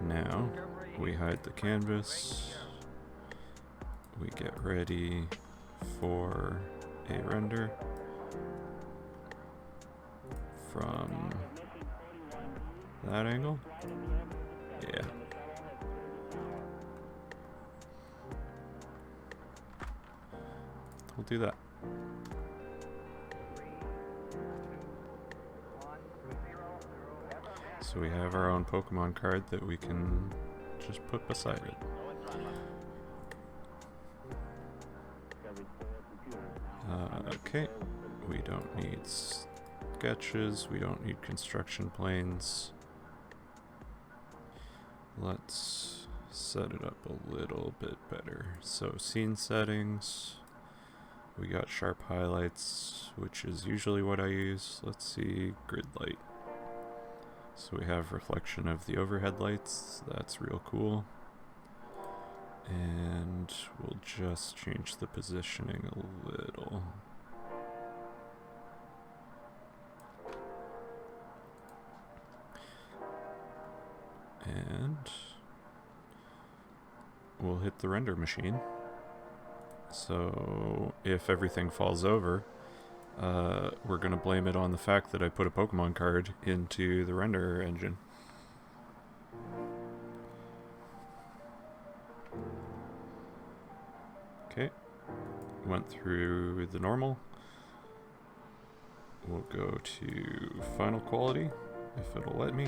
S1: Now we hide the canvas. We get ready for a render from that angle. Yeah. We'll do that. So we have our own Pokemon card that we can just put beside it. Okay, we don't need sketches, we don't need construction planes. Let's set it up a little bit better. So scene settings, we got sharp highlights, which is usually what I use. Let's see, grid light. So we have reflection of the overhead lights, that's real cool. And we'll just change the positioning a little. And we'll hit the render machine. So if everything falls over, we're going to blame it on the fact that I put a Pokemon card into the render engine. Okay, went through the normal. We'll go to final quality, if it'll let me.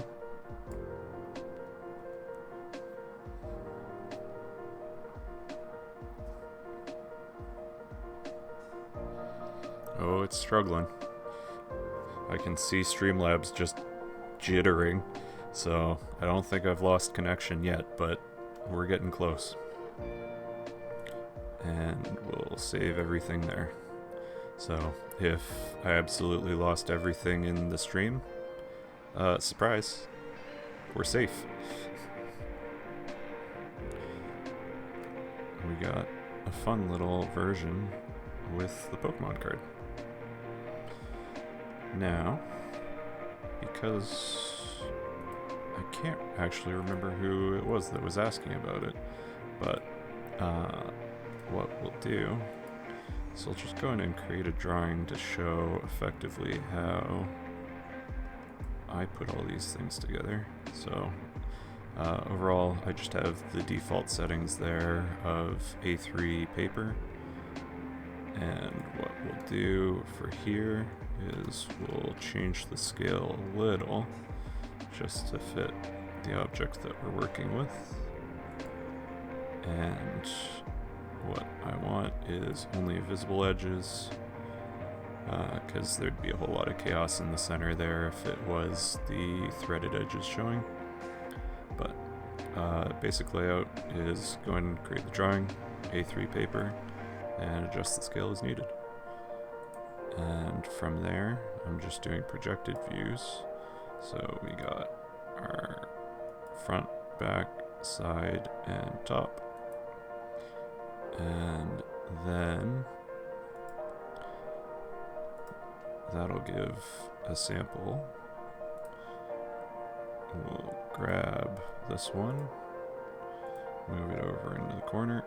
S1: Oh, it's struggling. I can see Streamlabs just jittering. So I don't think I've lost connection yet, but we're getting close. And we'll save everything there. So if I absolutely lost everything in the stream, surprise, we're safe. We got a fun little version with the Pokemon card. Now, because I can't actually remember who it was that was asking about it, but what we'll do is I'll just go in and create a drawing to show effectively how I put all these things together. So overall, I just have the default settings there of A3 paper, and what we'll do for here is we'll change the scale a little just to fit the object that we're working with. And what I want is only visible edges, because there'd be a whole lot of chaos in the center there if it was the threaded edges showing. But basic layout is go ahead and create the drawing, A3 paper, and adjust the scale as needed. And from there, I'm just doing projected views. So we got our front, back, side, and top. And then that'll give a sample. We'll grab this one, move it over into the corner,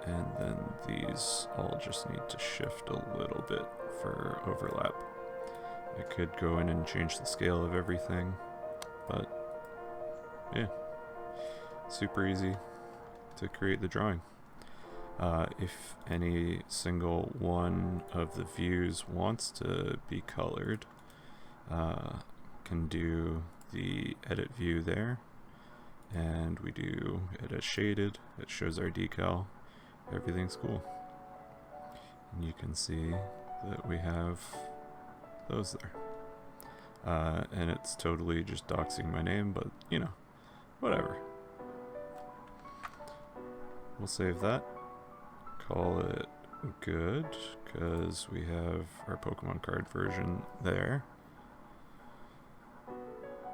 S1: and then these all just need to shift a little bit for overlap. I could go in and change the scale of everything, but yeah, super easy to create the drawing. If any single one of the views wants to be colored, can do the edit view there, and we do it as shaded. It shows our decal. Everything's cool. And you can see that we have those there. And it's totally just doxing my name, but you know, whatever. We'll save that. Call it good, because we have our Pokemon card version there.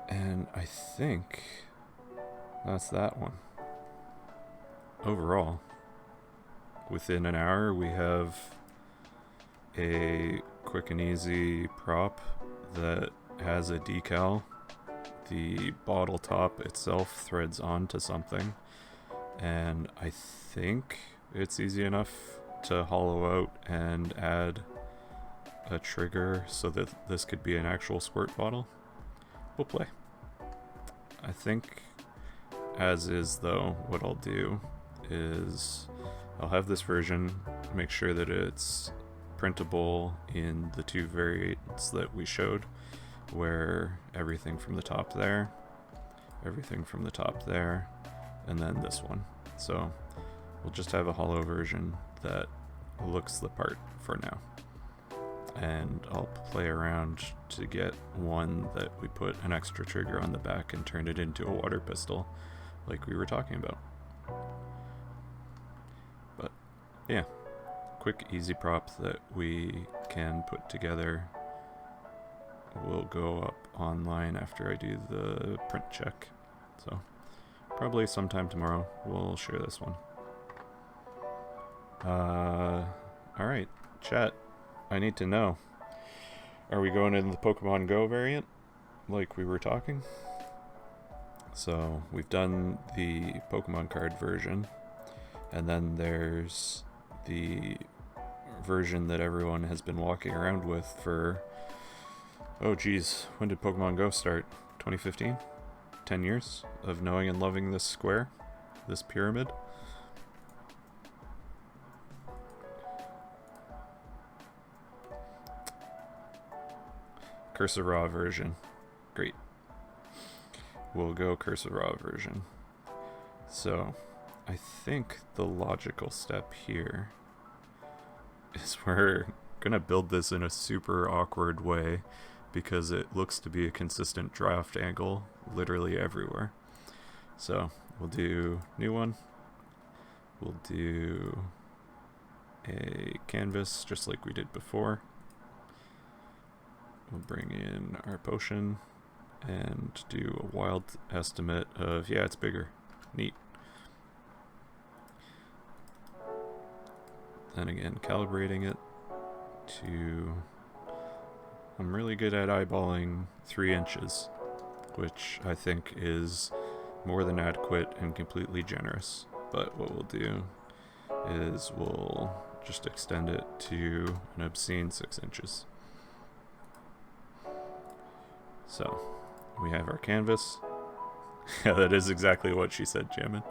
S1: And I think that's that one. Overall, within an hour, we have a quick and easy prop that has a decal. The bottle top itself threads onto something, and I think it's easy enough to hollow out and add a trigger so that this could be an actual squirt bottle. We'll play. I think, as is though, what I'll do is I'll have this version, make sure that it's printable in the two variants that we showed, where everything from the top there, everything from the top there, and then this one. So we'll just have a hollow version that looks the part for now. And I'll play around to get one that we put an extra trigger on the back and turn it into a water pistol like we were talking about. But yeah, quick easy prop that we can put together. Will go up online after I do the print check. So probably sometime tomorrow we'll share this one. Alright, chat. I need to know. Are we going in the Pokemon Go variant? Like we were talking? So we've done the Pokemon card version, and then there's the version that everyone has been walking around with for, oh geez, when did Pokemon Go start? 2015? 10 years of knowing and loving this square, this pyramid. Cursive Raw version. Great. We'll go Cursive Raw version. So, I think the logical step here is we're gonna build this in a super awkward way because it looks to be a consistent draft angle literally everywhere. So we'll do new one. We'll do a canvas just like we did before. We'll bring in our potion and do a wild estimate of, yeah, it's bigger. Neat. Then again, calibrating it to... I'm really good at eyeballing 3 inches, which I think is more than adequate and completely generous. But what we'll do is we'll just extend it to an obscene 6 inches. So, we have our canvas. Yeah, that is exactly what she said, Jamin.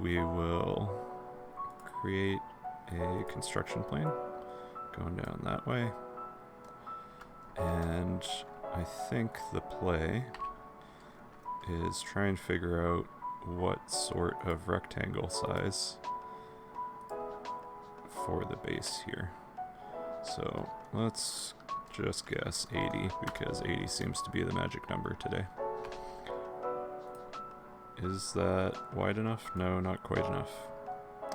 S1: We will create a construction plane going down that way. And I think the play is try and figure out what sort of rectangle size for the base here. So let's just guess 80, because 80 seems to be the magic number today. Is that wide enough? No, not quite enough.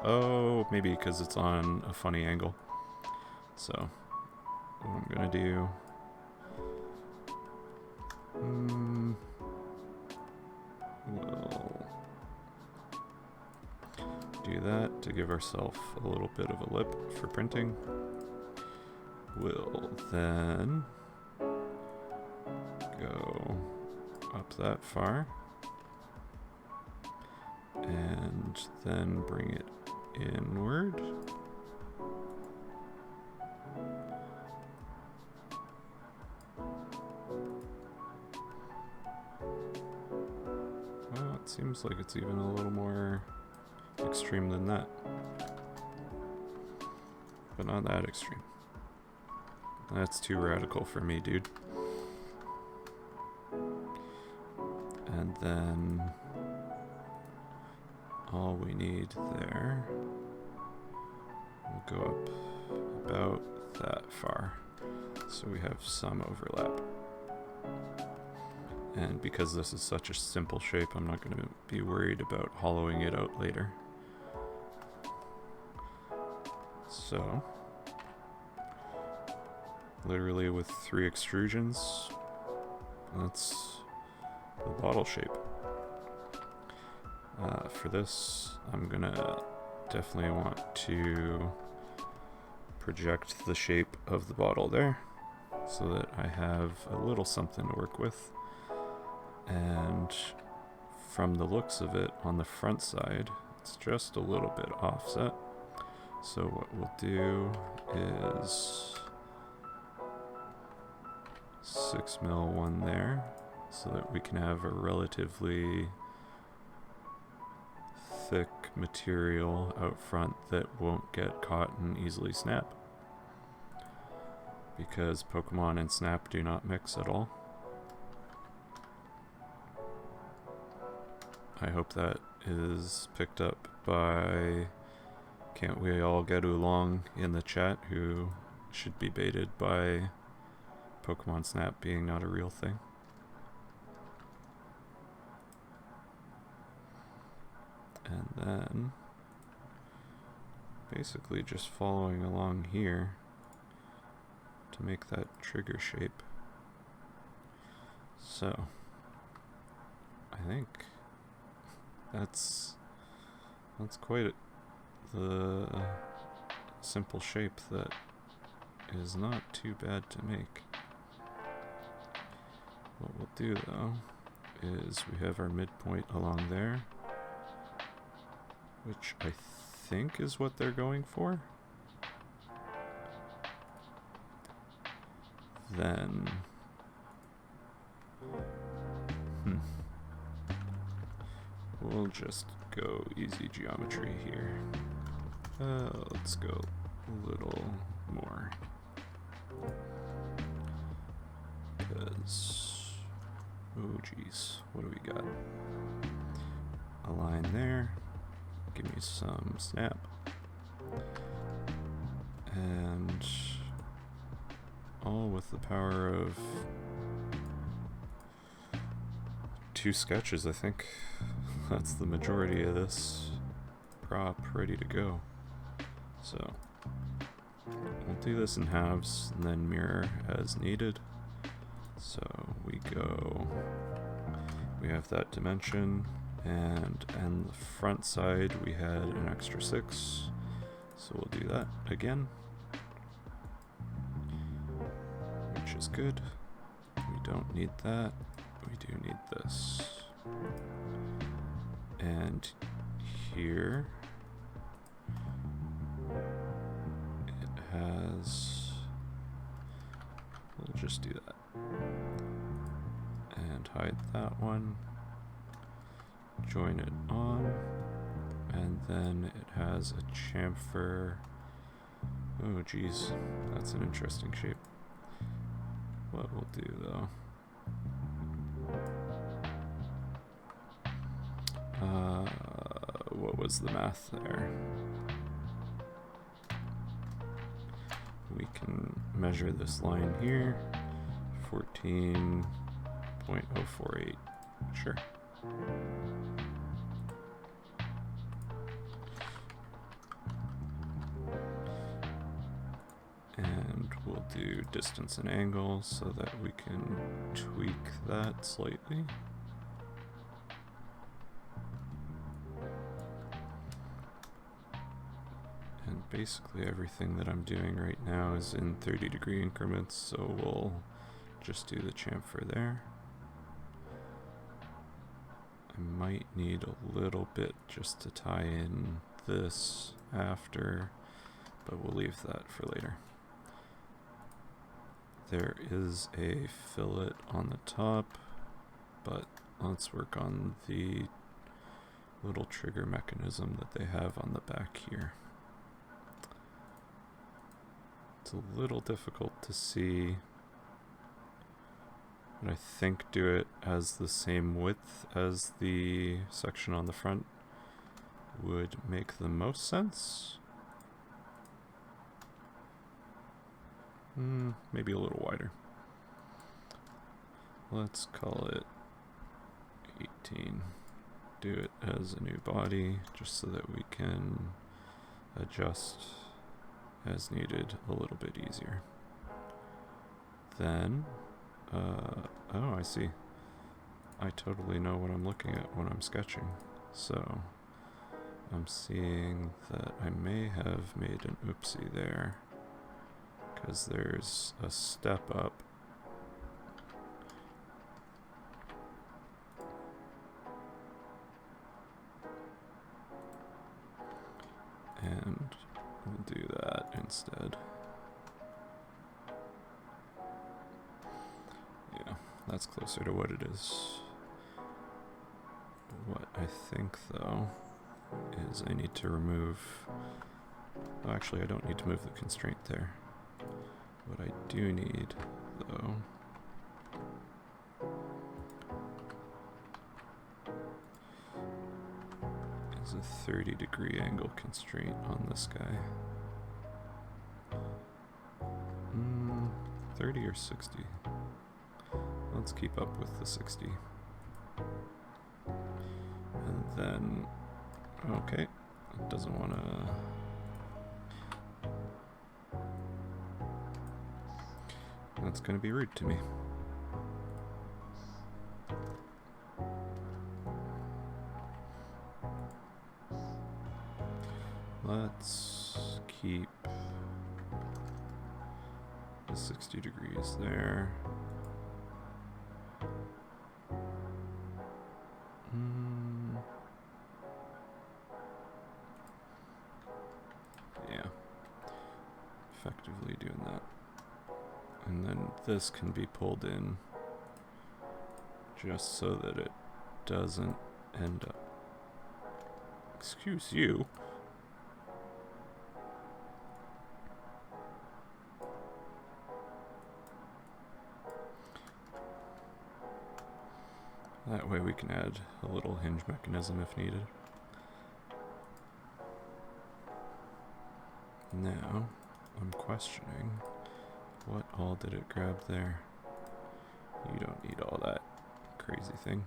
S1: Oh, maybe because it's on a funny angle. So what I'm gonna do, we'll do that to give ourselves a little bit of a lip for printing. We'll then go up that far and then bring it inward. Well, it seems like it's even a little more extreme than that, but not that extreme. That's too radical for me, dude. And then all we need there will go up about that far, so we have some overlap. And because this is such a simple shape, I'm not going to be worried about hollowing it out later. So literally with 3 extrusions, that's the bottle shape. For this, I'm gonna definitely want to project the shape of the bottle there so that I have a little something to work with. And from the looks of it, on the front side, it's just a little bit offset. So what we'll do is 6 mil one there, so that we can have a relatively thick material out front that won't get caught and easily snap, because Pokemon and snap do not mix at all. I hope that is picked up by Can't We All Get Along in the chat, who should be baited by Pokemon Snap being not a real thing. And then basically just following along here to make that trigger shape. So I think that's quite the simple shape that is not too bad to make. What we'll do though is we have our midpoint along there, which I think is what they're going for. Then we'll just go easy geometry here. Let's go a little more, because, oh geez, what do we got? A line there, give me some snap, and all with the power of 2 sketches, I think. That's the majority of this prop ready to go. So we'll do this in halves and then mirror as needed. So we have that dimension, and on the front side we had an extra 6, so we'll do that again, which is good. We don't need that, we do need this. And here it has, we'll just do that and hide that one, join it on, and then it has a chamfer. Oh geez, that's an interesting shape. What we'll do though, what was the math there? We can measure this line here, 14.048, sure. And we'll do distance and angle so that we can tweak that slightly. And basically everything that I'm doing right now is in 30-degree increments, so we'll just do the chamfer there. I might need a little bit just to tie in this after, but we'll leave that for later. There is a fillet on the top, but let's work on the little trigger mechanism that they have on the back here. It's a little difficult to see, but I think do it as the same width as the section on the front would make the most sense. Maybe a little wider. Let's call it 18. Do it as a new body just so that we can adjust as needed a little bit easier. Then, oh, I see. I totally know what I'm looking at when I'm sketching. So, I'm seeing that I may have made an oopsie there, because there's a step up. And we'll do that instead. Yeah, that's closer to what it is. What I think, though, is I need to remove... Oh, actually, I don't need to move the constraint there. What I do need, though, is a 30-degree angle constraint on this guy. 30 or 60? Let's keep up with the 60. And then, okay, it doesn't want to... That's going to be rude to me. Let's keep the 60 degrees there. Yeah. Effectively doing that. And then this can be pulled in just so that it doesn't end up... Excuse you. That way we can add a little hinge mechanism if needed. Now, I'm questioning what all did it grab there? You don't need all that crazy thing.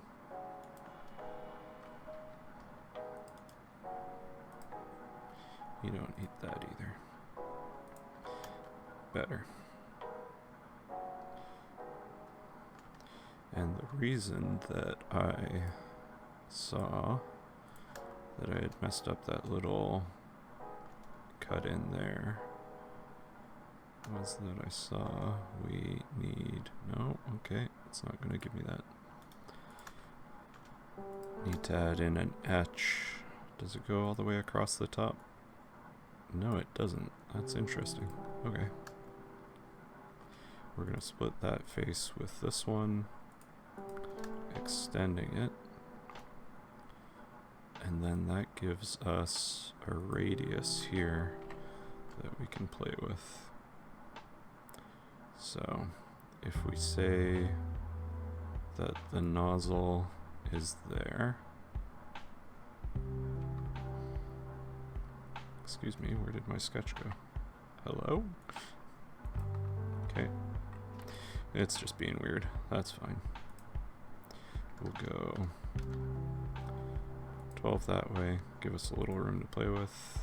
S1: You don't need that either. Better. And the reason that I saw that I had messed up that little cut in there was that I saw we need, no, okay, it's not going to give me that. Need to add in an etch. Does it go all the way across the top? No, it doesn't. That's interesting. Okay. We're going to split that face with this one, extending it. And then that gives us a radius here that we can play with. So if we say that the nozzle is there. Excuse me, where did my sketch go? Hello? Okay. It's just being weird. That's fine. We'll go 12 that way, give us a little room to play with.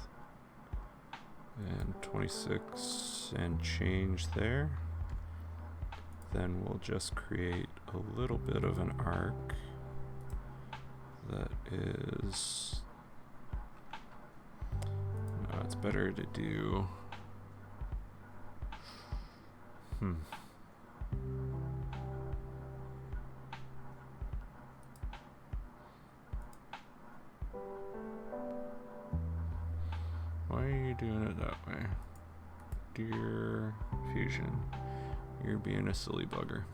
S1: And 26 and change there. Then we'll just create a little bit of an arc that is... No, it's better to do... Why are you doing it that way? Dear Fusion, you're being a silly bugger.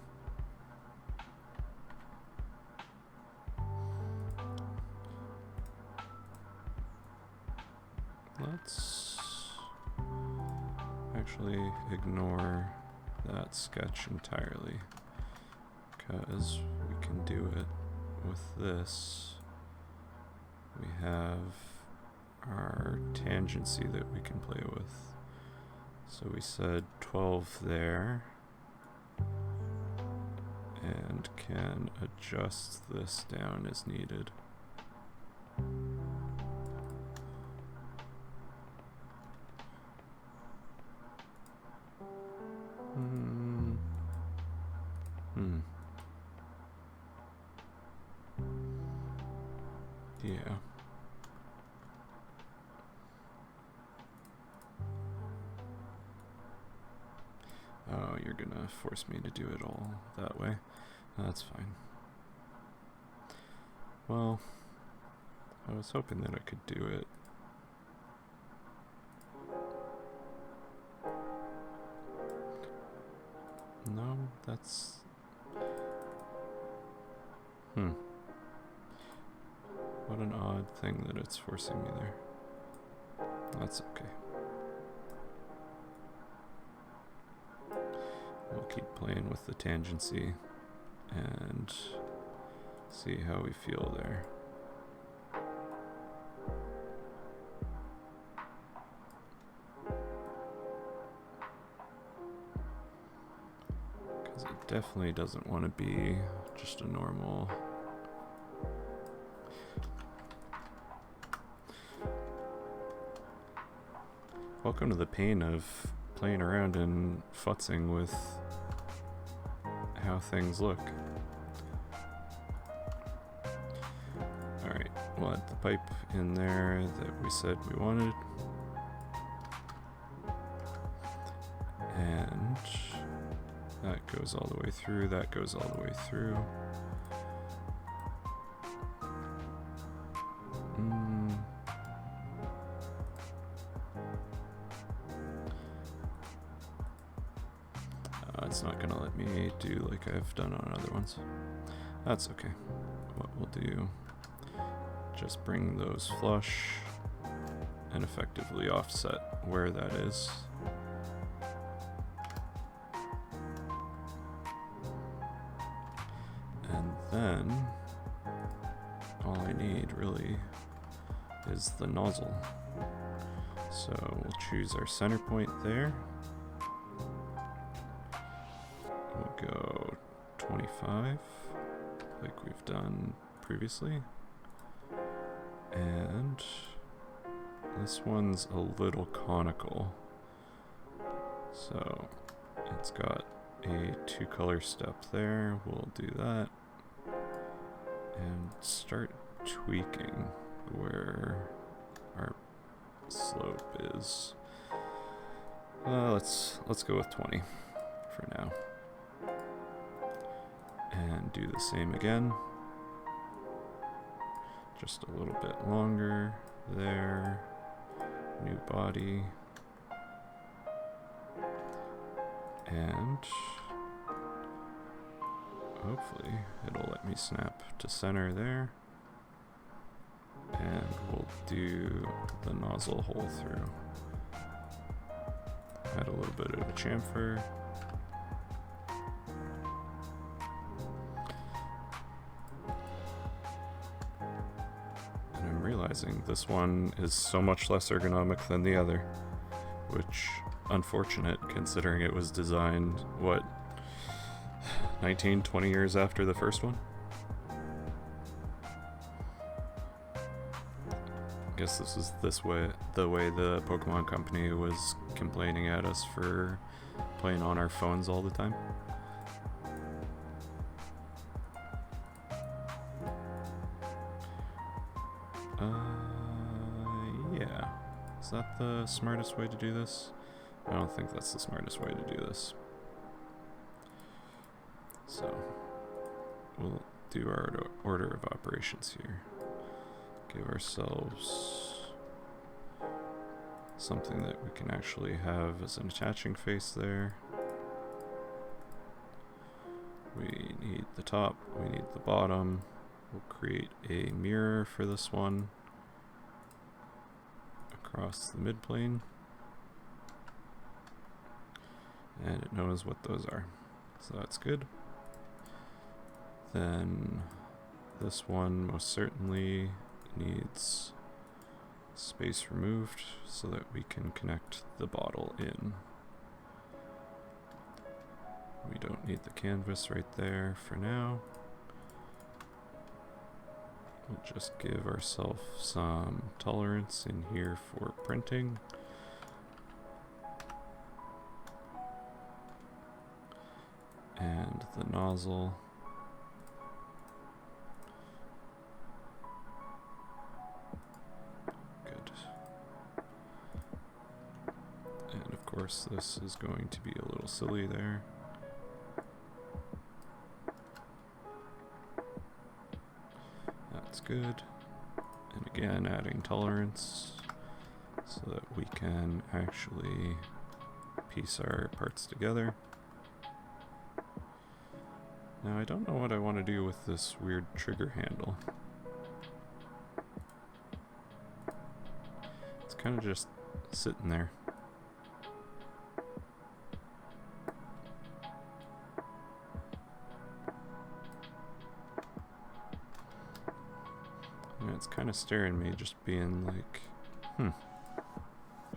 S1: Let's actually ignore that sketch entirely, because we can do it with this. We have our tangency that we can play with. So we said 12 there, and can adjust this down as needed. Yeah. Oh, you're gonna force me to do it all that way. That's fine. Well, I was hoping that I could do it. No, that's... What an odd thing that it's forcing me there. That's okay. We'll keep playing with the tangency and see how we feel there. Because it definitely doesn't want to be just a normal... Welcome to the pain of playing around and futzing with how things look. Alright, we'll add the pipe in there that we said we wanted. And that goes all the way through, that goes all the way through. It's not gonna let me do like I've done on other ones. That's okay. What we'll do, just bring those flush and effectively offset where that is. And then all I need really is the nozzle. So we'll choose our center point there. 25, like we've done previously. And this one's a little conical, so it's got a 2-color step there. We'll do that and start tweaking where our slope is. Let's go with 20 for now, and do the same again. Just a little bit longer there. New body. And hopefully it'll let me snap to center there. And we'll do the nozzle hole through. Add a little bit of a chamfer. Realizing this one is so much less ergonomic than the other, which unfortunate considering it was designed, what, 19, 20 years after the first one? I guess this is the way the Pokemon Company was complaining at us for playing on our phones all the time. Yeah. Is that the smartest way to do this? I don't think that's the smartest way to do this. So, we'll do our order of operations here. Give ourselves something that we can actually have as an attaching face there. We need the top, we need the bottom. We'll create a mirror for this one across the midplane, and it knows what those are, so that's good. Then this one most certainly needs space removed so that we can connect the bottle in. We don't need the canvas right there for now. We'll just give ourselves some tolerance in here for printing. And the nozzle. Good. And of course this is going to be a little silly there. That's good. And again, adding tolerance so that we can actually piece our parts together. Now I don't know what I want to do with this weird trigger handle. It's kind of just sitting there. And it's kind of staring at me, just being like,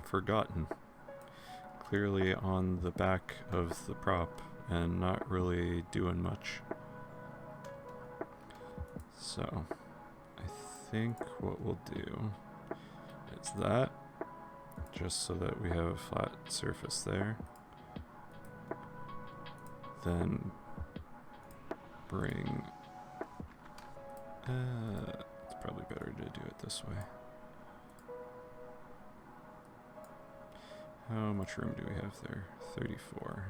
S1: forgotten. Clearly on the back of the prop and not really doing much. So I think what we'll do is that, just so that we have a flat surface there. Then bring, it's probably better to do it this way. How much room do we have there? 34.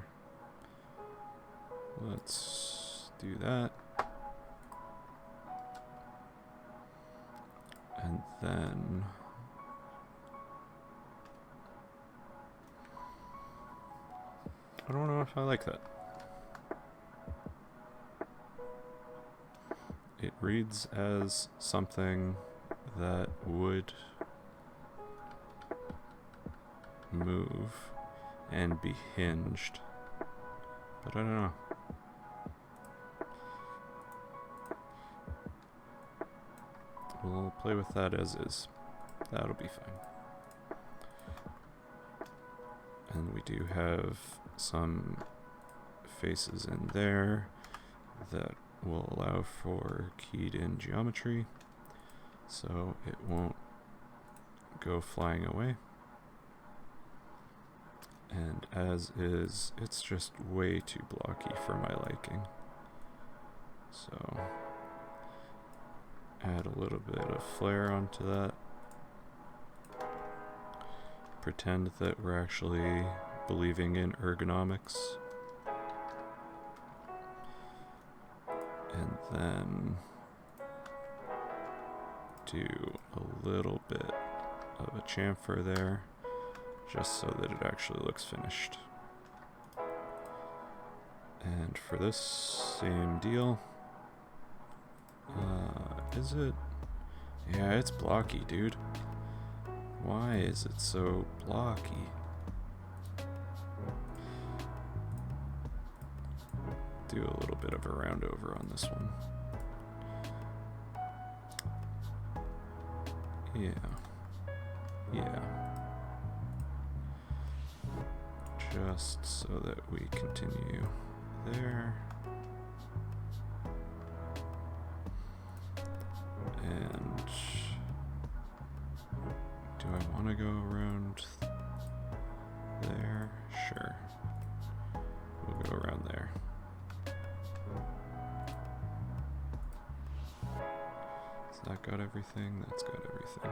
S1: Let's do that. And then I don't know if I like that. It reads as something that would move and be hinged, but I don't know. We'll play with that as is. That'll be fine. And we do have some faces in there. that will allow for keyed in geometry, so it won't go flying away. And as is, it's just way too blocky for my liking. So add a little bit of flair onto that. Pretend that we're actually believing in ergonomics. And then do a little bit of a chamfer there, just so that it actually looks finished. And for this, same deal. Is it? Yeah, it's blocky, dude. Why is it so blocky? Do a little bit of a round over on this one. Yeah. Just so that we continue there. And do I want to go around there? Sure. We'll go around there. Has that got everything? That's got everything.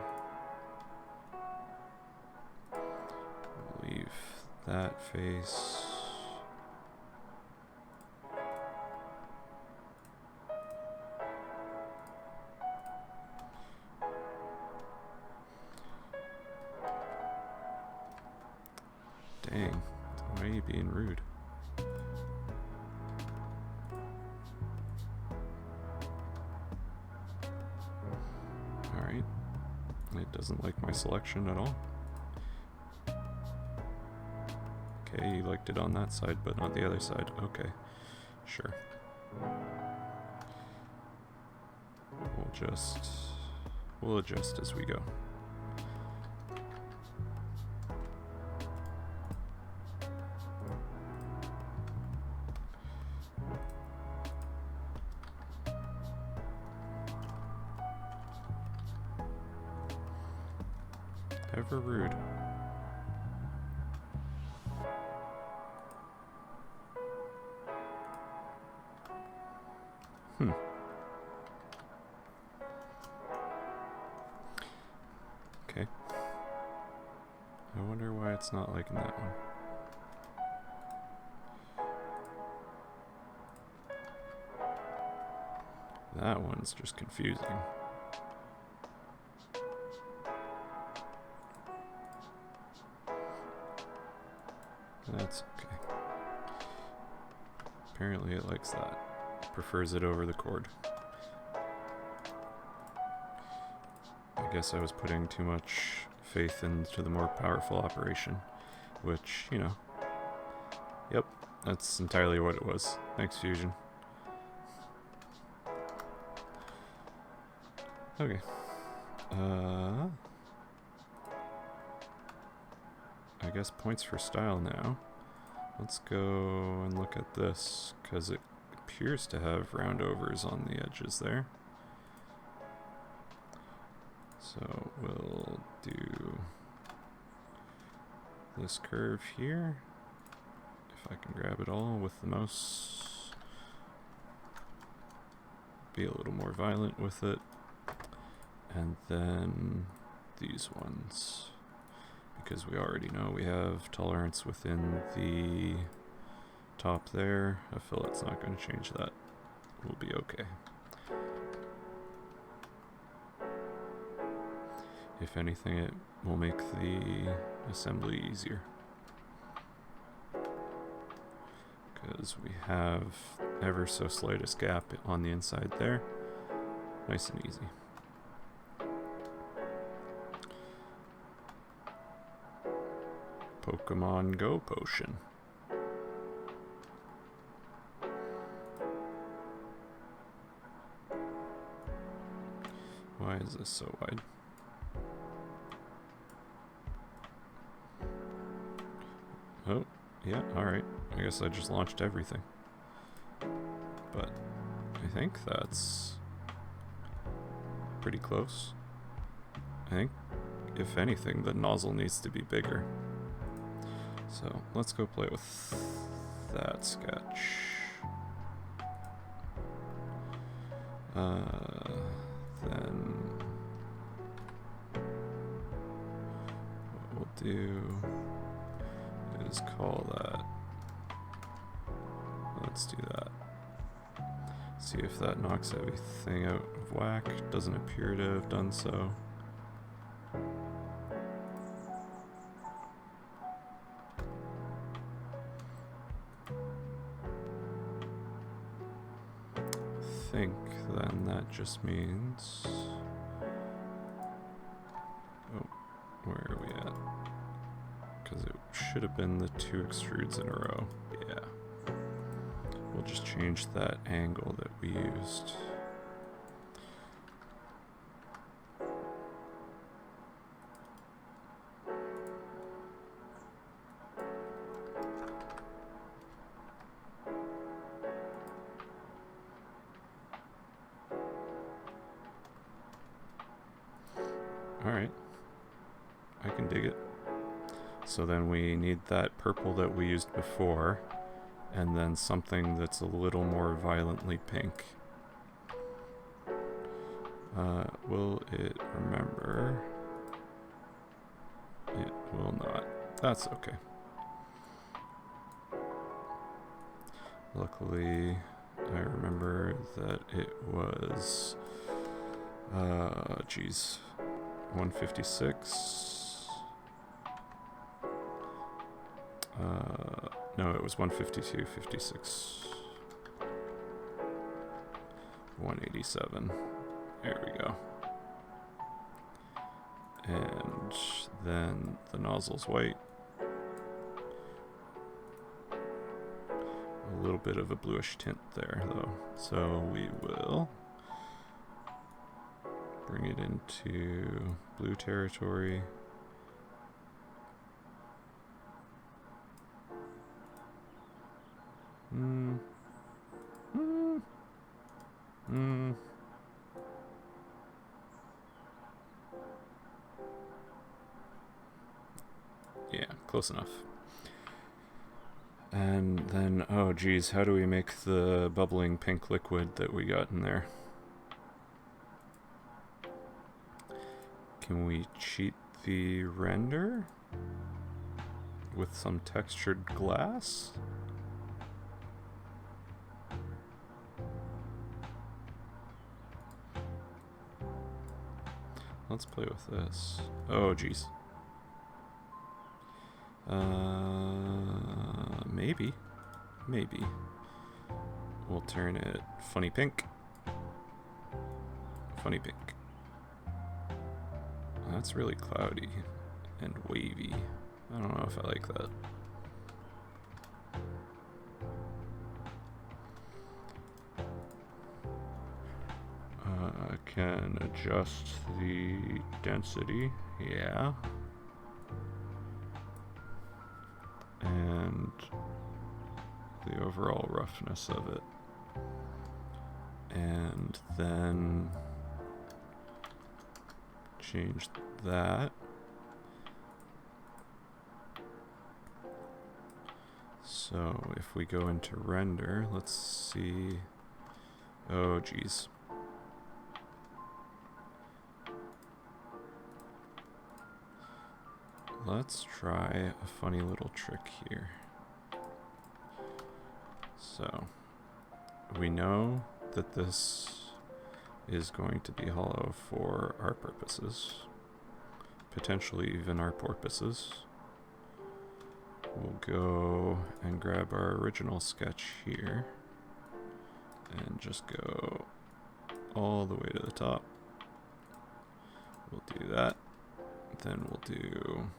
S1: We'll leave that face. Dang, why are you being rude? Alright, it doesn't like my selection at all. Okay, you liked it on that side, but not the other side. Okay, sure. We'll adjust as we go. Ever rude. Okay. I wonder why it's not liking that one. That one's just confusing. That's okay. Apparently it likes that. Prefers it over the cord. I guess I was putting too much faith into the more powerful operation, which, you know, yep, that's entirely what it was. Thanks, Fusion. Okay. I guess points for style now. Let's go and look at this, because it appears to have roundovers on the edges there. So we'll do this curve here. If I can grab it all with the mouse. Be a little more violent with it. And then these ones. Because we already know we have tolerance within the top there. A fillet's not going to change that. We'll be okay. If anything, it will make the assembly easier. Because we have ever so slightest gap on the inside there. Nice and easy. Pokemon GO Potion. Why is this so wide? Oh, yeah, alright. I guess I just launched everything. But think that's pretty close. I think, if anything, the nozzle needs to be bigger. So let's go play with that sketch. Then what we'll do is call that. Let's do that. See if that knocks everything out of whack. Doesn't appear to have done so. I think then that just means... Oh, where are we at? Because it should have been the 2 extrudes in a row. Yeah. We'll just change that angle that we used. Alright, I can dig it. So then we need that purple that we used before, and then something that's a little more violently pink. Will it remember? It will not. That's okay. Luckily, I remember that it was... geez. 156. No, it was 152, 56. 187. There we go. And then the nozzle's white. A little bit of a bluish tint there, though. So we will bring it into blue territory. Yeah, close enough. And then, oh geez, how do we make the bubbling pink liquid that we got in there? Can we cheat the render with some textured glass? Let's play with this. Oh geez. Maybe. Maybe. We'll turn it funny pink. Funny pink. That's really cloudy and wavy. I don't know if I like that. I can adjust the density, yeah. And the overall roughness of it. And then change that. So if we go into render, let's see. Oh geez. Let's try a funny little trick here. So we know that this is going to be hollow for our purposes, potentially even our porpoises. We'll go and grab our original sketch here and just go all the way to the top. We'll do that. Then we'll do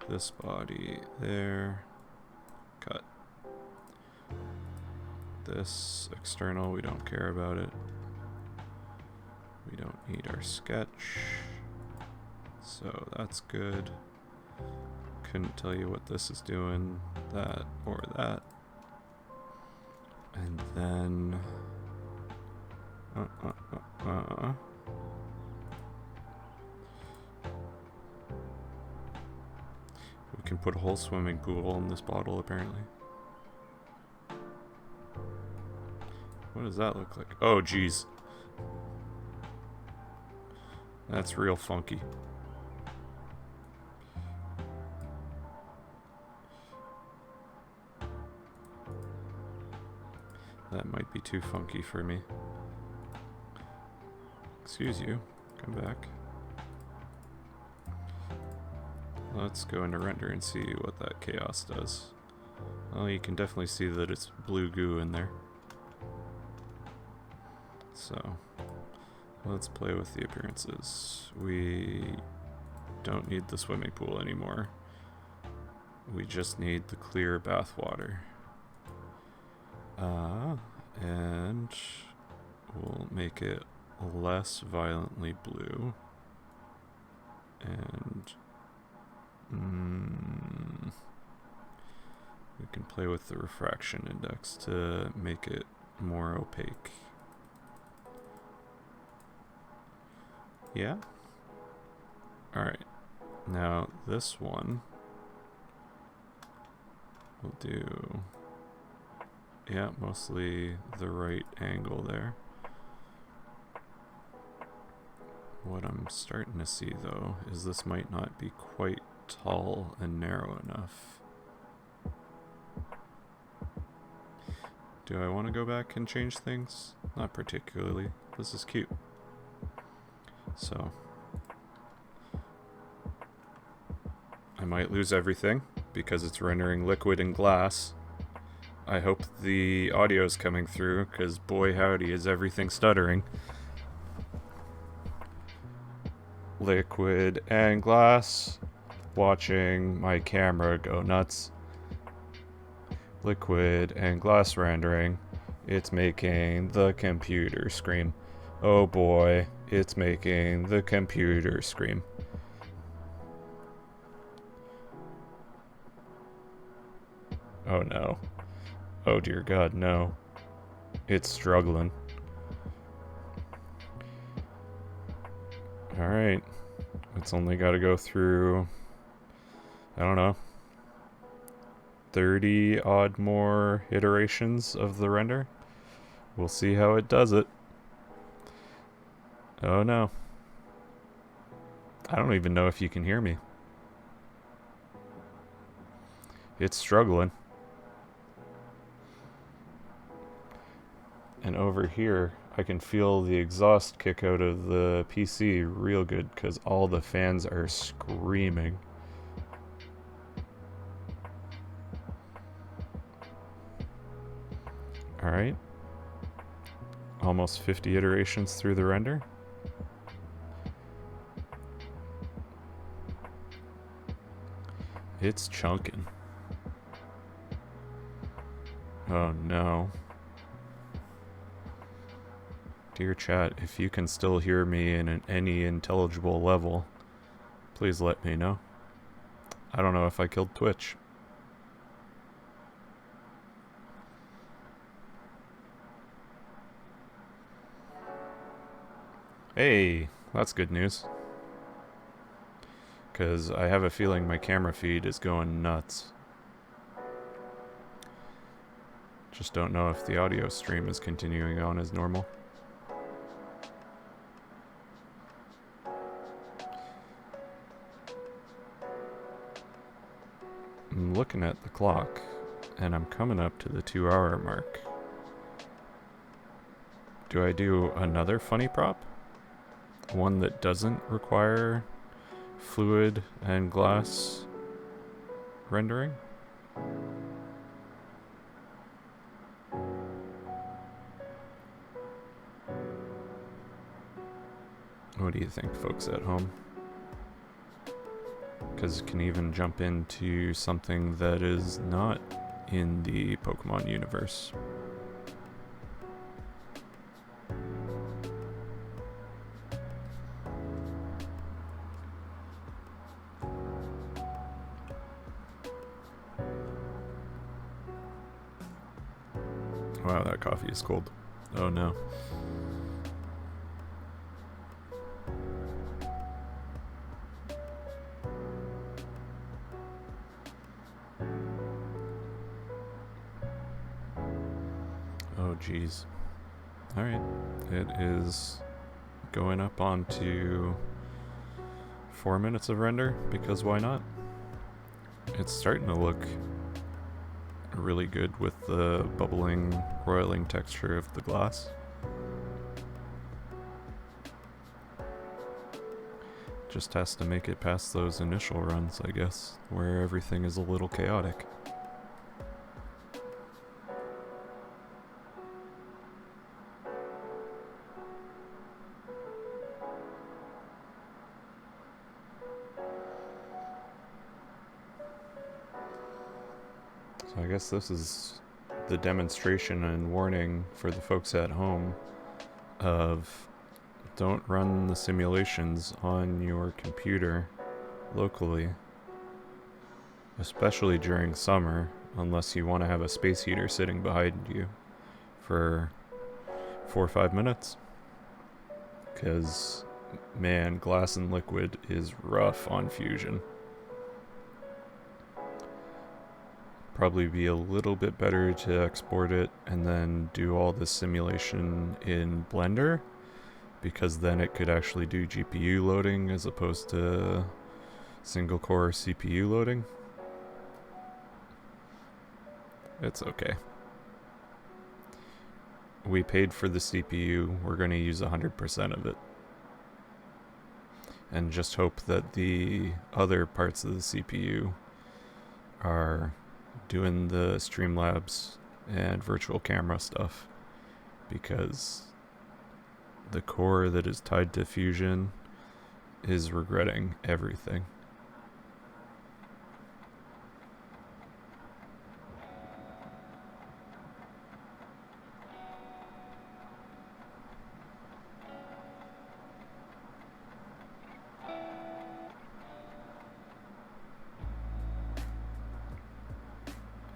S1: this body there, cut. This external, we don't care about it. We don't need our sketch, so that's good. Couldn't tell you what this is doing, that or that. And then We can put a whole swimming pool in this bottle, apparently. What does that look like? Oh, geez. That's real funky. That might be too funky for me. Excuse you. Come back. Let's go into render and see what that chaos does. Well, you can definitely see that it's blue goo in there. So, let's play with the appearances. We don't need the swimming pool anymore. We just need the clear bath water. And we'll make it less violently blue. And we can play with the refraction index to make it more opaque. Yeah? Alright. Now this one we'll do, yeah, mostly the right angle there. What I'm starting to see though is this might not be quite tall and narrow enough. Do I want to go back and change things? Not particularly. This is cute. So I might lose everything because it's rendering liquid and glass. I hope the audio is coming through, because boy howdy is everything stuttering. Liquid and glass, watching my camera go nuts. Liquid and glass rendering, it's making the computer scream. Oh boy, it's making the computer scream. Oh no. Oh dear God, no. It's struggling. Alright. It's only got to go through, I don't know, 30 odd more iterations of the render. We'll see how it does it. Oh no. I don't even know if you can hear me. It's struggling. And over here, I can feel the exhaust kick out of the PC real good because all the fans are screaming. Alright. Almost 50 iterations through the render. It's chunking. Oh no. Dear chat, if you can still hear me in any intelligible level, please let me know. I don't know if I killed Twitch. Hey, that's good news. Because I have a feeling my camera feed is going nuts. Just don't know if the audio stream is continuing on as normal. I'm looking at the clock, and I'm coming up to the 2-hour mark. Do I do another funny prop? One that doesn't require fluid and glass rendering? What do you think, folks at home? Because it can even jump into something that is not in the Pokemon universe. Wow, that coffee is cold. Oh no. Oh, geez. Alright. It is going up onto 4 minutes of render, because why not? It's starting to look really good with the bubbling, roiling texture of the glass. Just has to make it past those initial runs, I guess, where everything is a little chaotic. So I guess this is the demonstration and warning for the folks at home of don't run the simulations on your computer locally, especially during summer, unless you want to have a space heater sitting behind you for 4 or 5 minutes. Because, man, glass and liquid is rough on Fusion. Probably be a little bit better to export it and then do all the simulation in Blender, because then it could actually do GPU loading as opposed to single core CPU loading. It's okay. We paid for the CPU, we're going to use 100% of it. And just hope that the other parts of the CPU are doing the Streamlabs and virtual camera stuff, because the core that is tied to Fusion is regretting everything.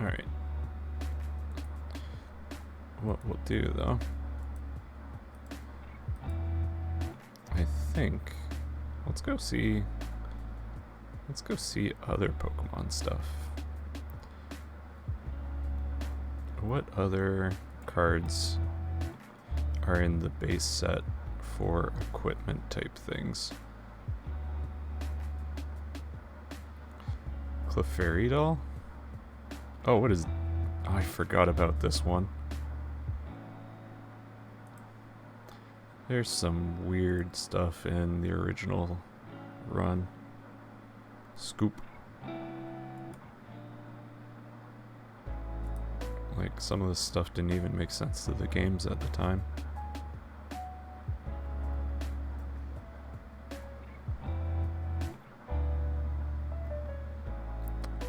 S1: Alright. What we'll do, though, I think, let's go see other Pokemon stuff. What other cards are in the base set for equipment type things? Clefairy? Oh, what is... Oh, I forgot about this one. There's some weird stuff in the original run. Scoop. Like, some of this stuff didn't even make sense to the games at the time.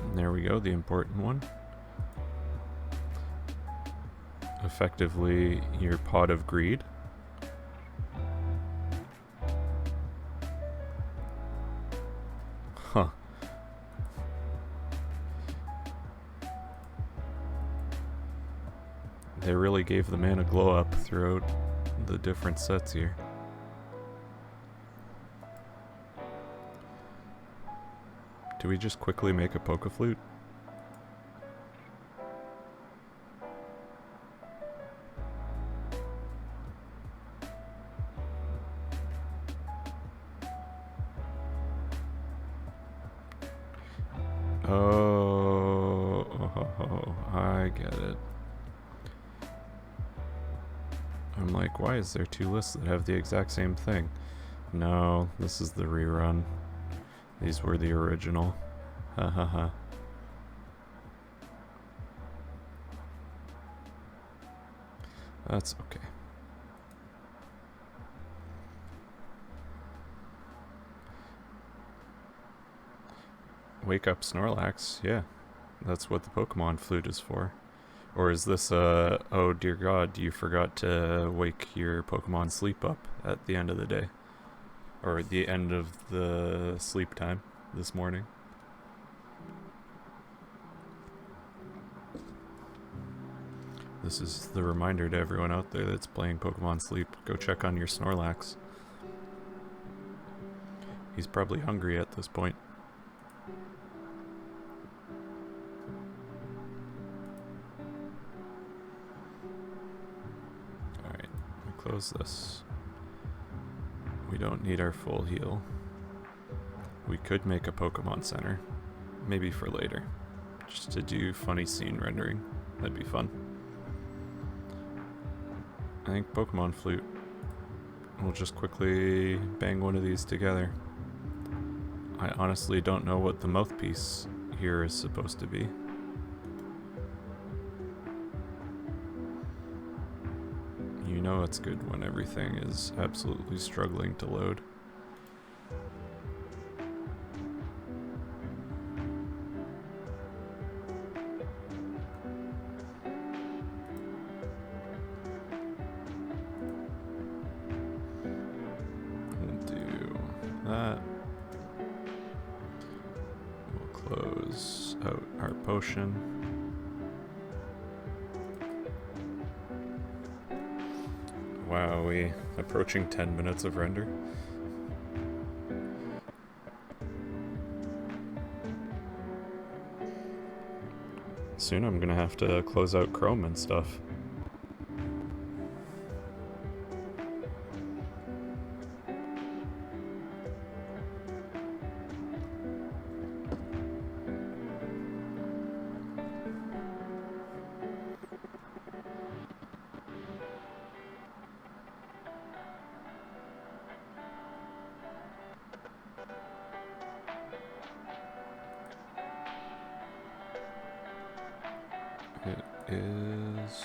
S1: And there we go, the important one. Effectively, your Pot of Greed. Huh. They really gave the man a glow up throughout the different sets here. Do we just quickly make a Pokeflute? Oh, I get it. I'm like, why is there 2 lists that have the exact same thing? No, this is the rerun. These were the original. Ha ha ha. That's okay. Wake up Snorlax, yeah. That's what the Pokemon Flute is for. Or is this oh dear god, you forgot to wake your Pokemon Sleep up at the end of the day? Or at the end of the sleep time this morning? This is the reminder to everyone out there that's playing Pokemon Sleep. Go check on your Snorlax. He's probably hungry at this point. close this. We don't need our full heal. We could make a Pokemon Center, maybe for later, just to do funny scene rendering. That'd be fun. I think Pokemon Flute. We'll just quickly bang one of these together. I honestly don't know what the mouthpiece here is supposed to be. You know it's good when everything is absolutely struggling to load. We'll do that. We'll close out our potion. Wow, we approaching 10 minutes of render. Soon I'm gonna have to close out Chrome and stuff. It is...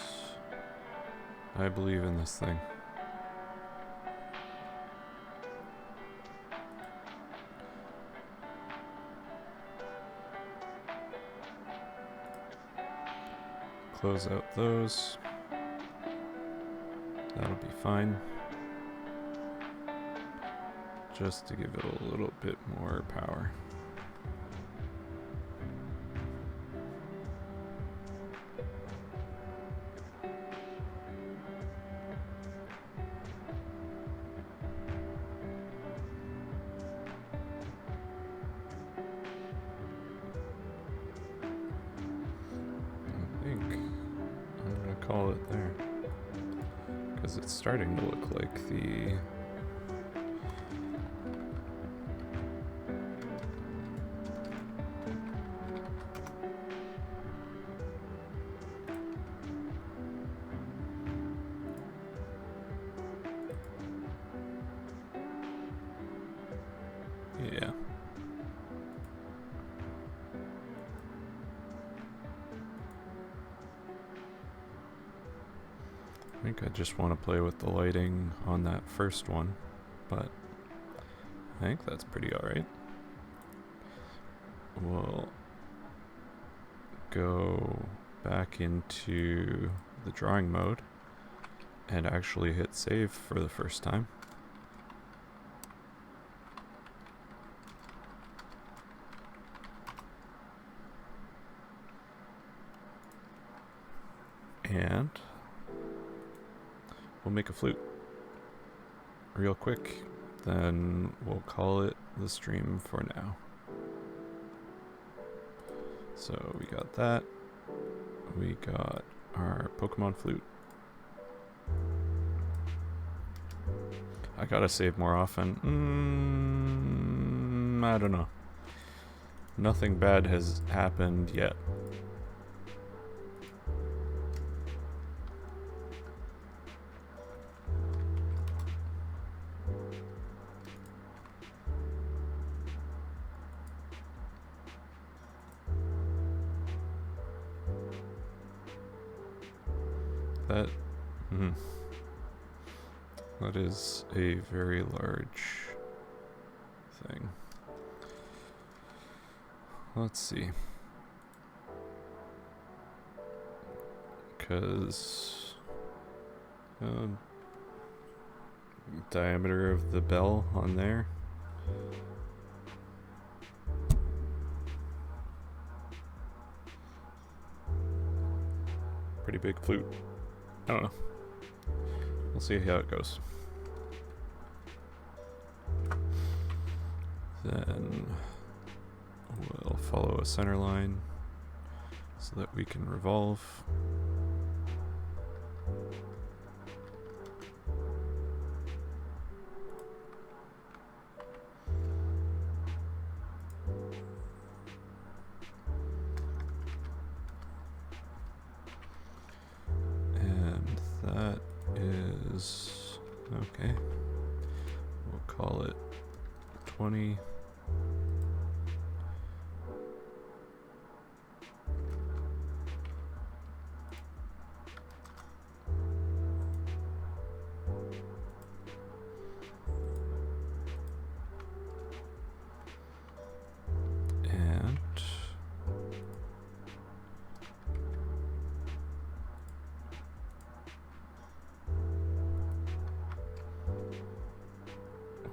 S1: I believe in this thing. Close out those. That'll be fine. Just to give it a little bit more power. Call it there, because it's starting to look like the yeah. I think I just want to play with the lighting on that first one, but I think that's pretty alright. We'll go back into the drawing mode and actually hit save for the first time. And we'll make a flute real quick, then we'll call it the stream for now. So we got that. We got our Pokemon Flute. I gotta save more often. I don't know. Nothing bad has happened yet. That is a very large thing. Let's see. Because diameter of the bell on there. Pretty big flute. I don't know. We'll see how it goes. Then we'll follow a center line so that we can revolve. is, okay, we'll call it 20.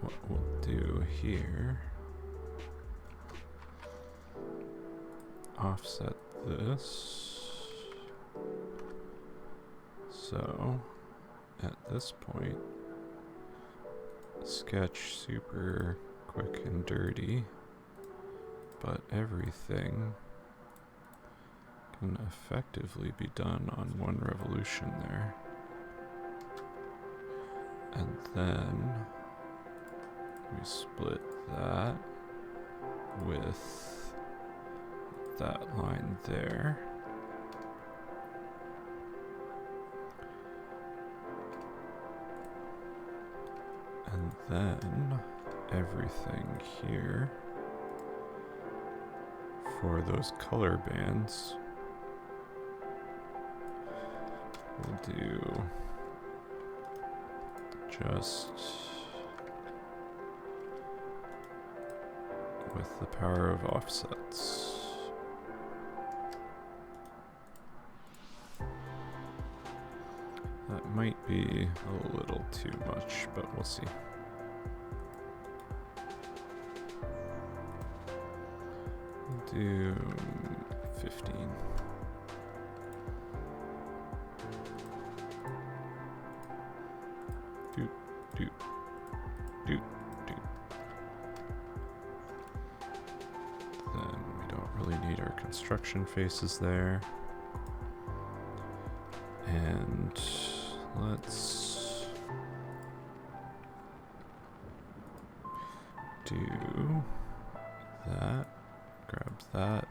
S1: What we'll do here, offset this, so at this point, sketch super quick and dirty, but everything can effectively be done on one revolution there. And then we split that with that line there. And then everything here for those color bands, we'll do just with the power of offsets. That might be a little too much, but we'll see. We'll do 15. Doot, doot, doot, doot. Then we don't really need our construction faces there. And let's do that, grab that,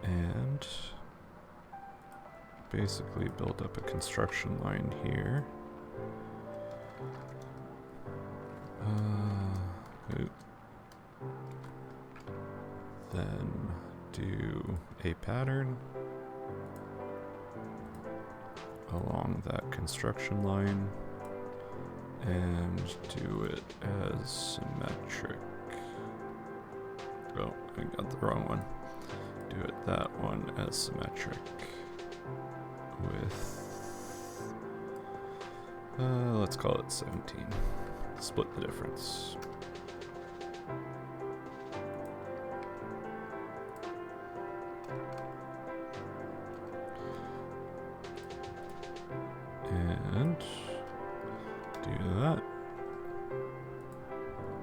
S1: and basically build up a construction line here. Then do a pattern along that construction line and do it as symmetric. Oh, I got the wrong one. Do it that one as symmetric with, let's call it 17. Split the difference. And do that.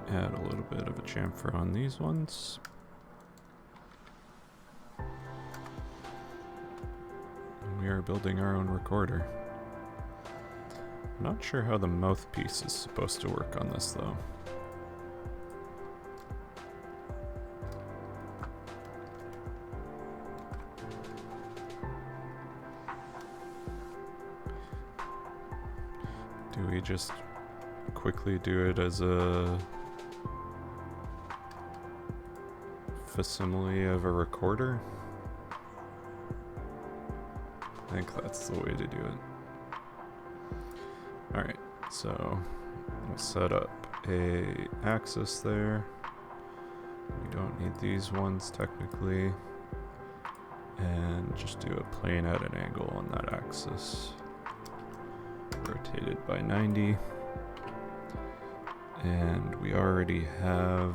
S1: Add a little bit of a chamfer on these ones. And we are building our own recorder. I'm not sure how the mouthpiece is supposed to work on this though. Do we just quickly do it as a facsimile of a recorder? I think that's the way to do it. Alright, so we'll set up a axis there. We don't need these ones technically. And just do a plane at an angle on that axis. Rotated by 90. And we already have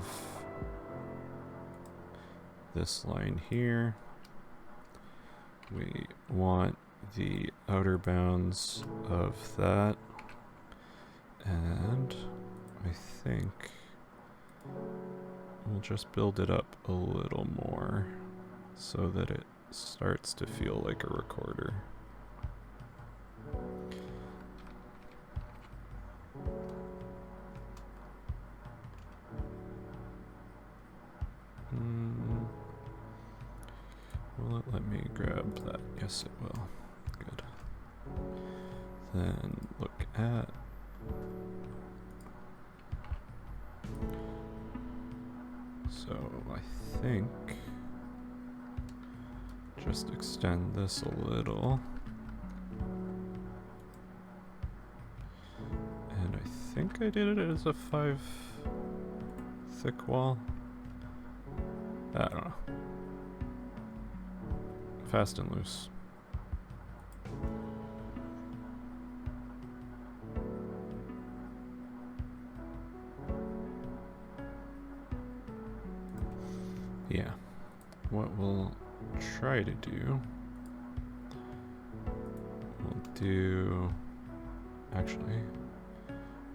S1: this line here. We want the outer bounds of that. And I think we'll just build it up a little more so that it starts to feel like a recorder. Will it let me grab that? Yes, it will. Good. Then look at so I think just extend this a little. And I think I did it as a 5 thick wall. I don't know. Fast and loose. Yeah. What we'll try to do, we'll do, actually,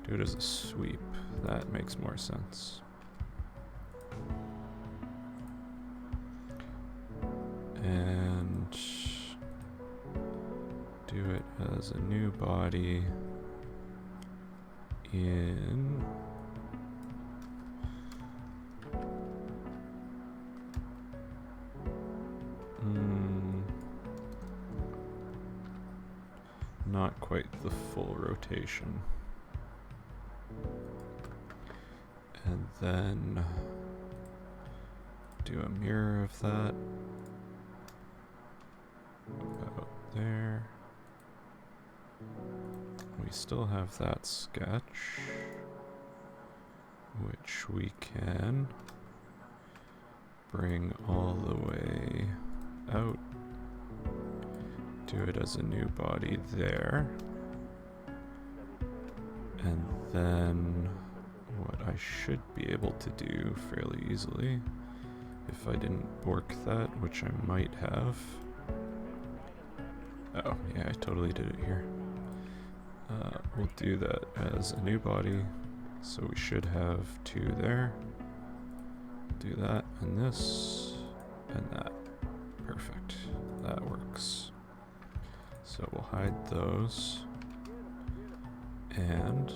S1: do it as a sweep. That makes more sense. And do it as a new body in not quite the full rotation. And then do a mirror of that about there. We still have that sketch, which we can bring all the way out. Do it as a new body there. And then what I should be able to do fairly easily, if I didn't bork that, which I might have. Oh, yeah, I totally did it here. We'll do that as a new body, so we should have 2 there. Do that and this and that. Perfect. That works. So we'll hide those. And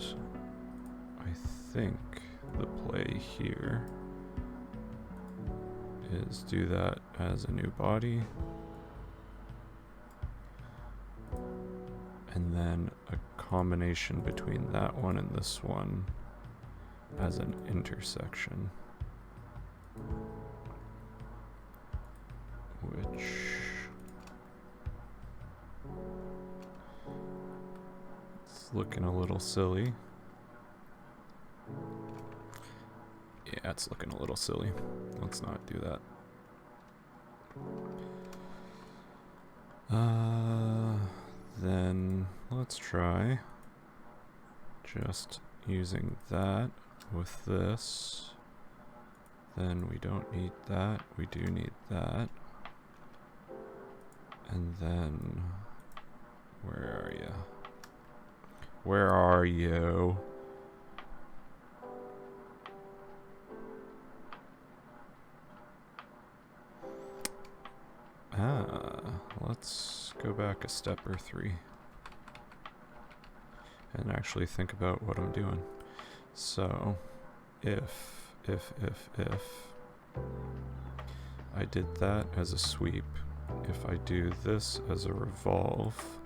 S1: I think the play here is do that as a new body. And then a combination between that one and this one as an intersection. Which it's looking a little silly. Yeah, it's looking a little silly. Let's not do that. Then let's try just using that with this. Then we don't need that. We do need that. And then, where are you? Where are you? Let's go back a step or 3 and actually think about what I'm doing. So, if I did that as a sweep, if I do this as a revolve,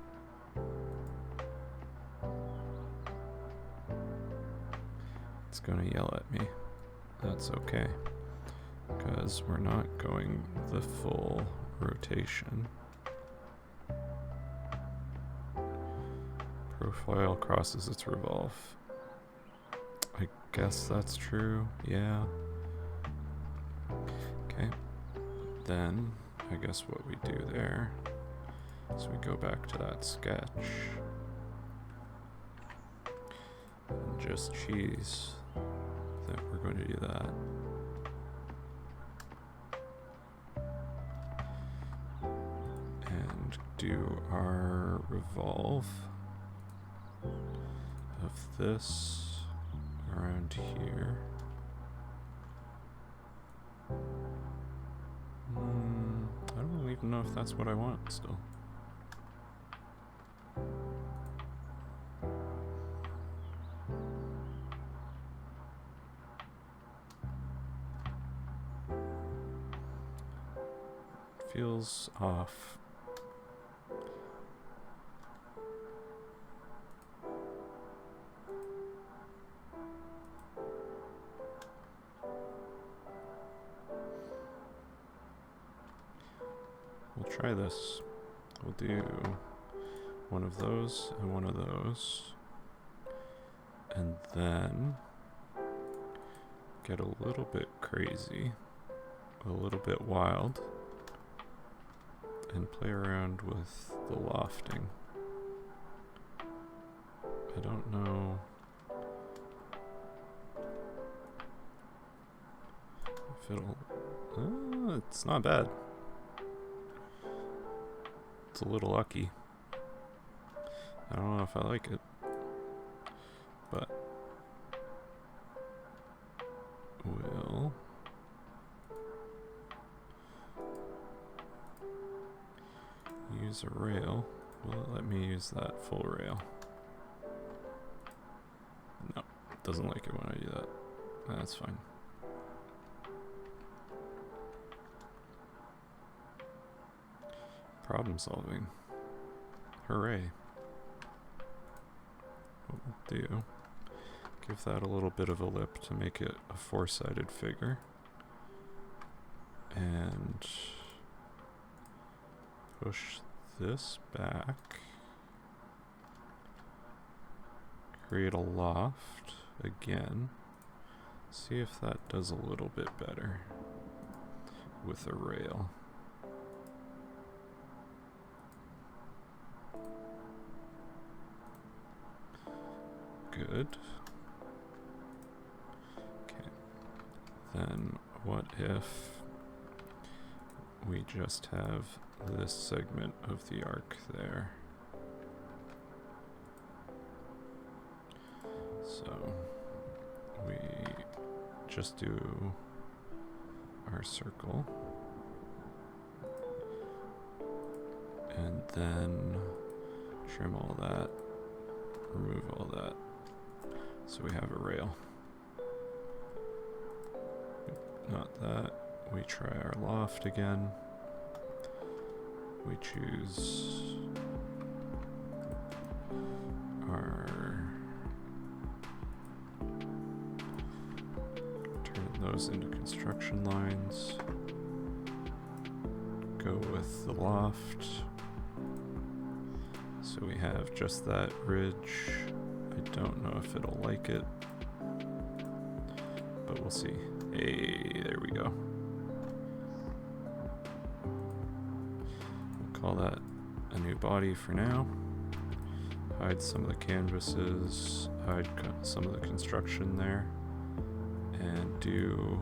S1: it's gonna yell at me. That's okay, because we're not going the full rotation. Profile crosses its revolve. I guess that's true, yeah. Okay, then I guess what we do there is we go back to that sketch and just cheese that we're going to do that. And do our revolve of this around here. I don't even know if that's what I want still. Feels off. try this. We'll do one of those and one of those. And then get a little bit crazy, a little bit wild, and play around with the lofting. I don't know if it'll... it's not bad. It's a little lucky. I don't know if I like it, but we'll use a rail. Will it let me use that full rail? No, it doesn't like it when I do that. That's fine. Problem solving. Hooray. What we'll do, give that a little bit of a lip to make it a four-sided figure. And push this back. Create a loft again. See if that does a little bit better with a rail. Good. Okay. Then what if we just have this segment of the arc there? So we just do our circle and then trim all that, remove all that. So we have a rail. Not that. We try our loft again. We choose our... turn those into construction lines. Go with the loft. So we have just that ridge. I don't know if it'll like it, but we'll see. Hey, there we go. We'll call that a new body for now. Hide some of the canvases, hide some of the construction there, and do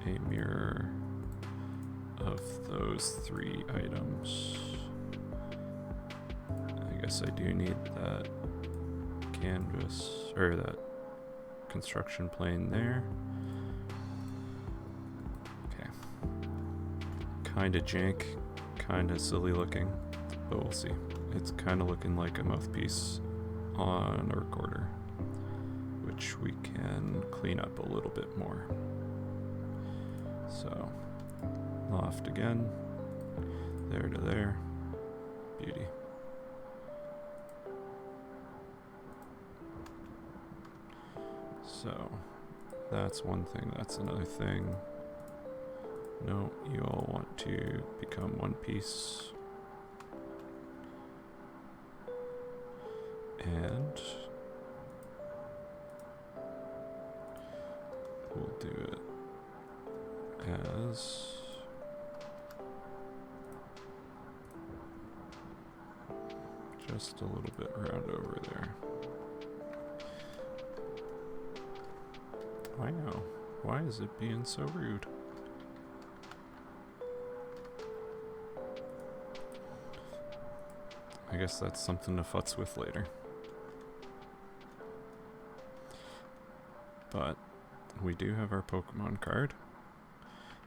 S1: a mirror of those three items. I guess I do need that canvas, or that construction plane there. Okay. Kinda jank, kinda silly looking, but we'll see. It's kinda looking like a mouthpiece on a recorder, which we can clean up a little bit more. So, loft again, there to there, beauty. So, that's one thing, that's another thing. No, you all want to become one piece. And we'll do it as just a little bit round over there. Wow, why is it being so rude? I guess that's something to futz with later. But we do have our Pokemon card,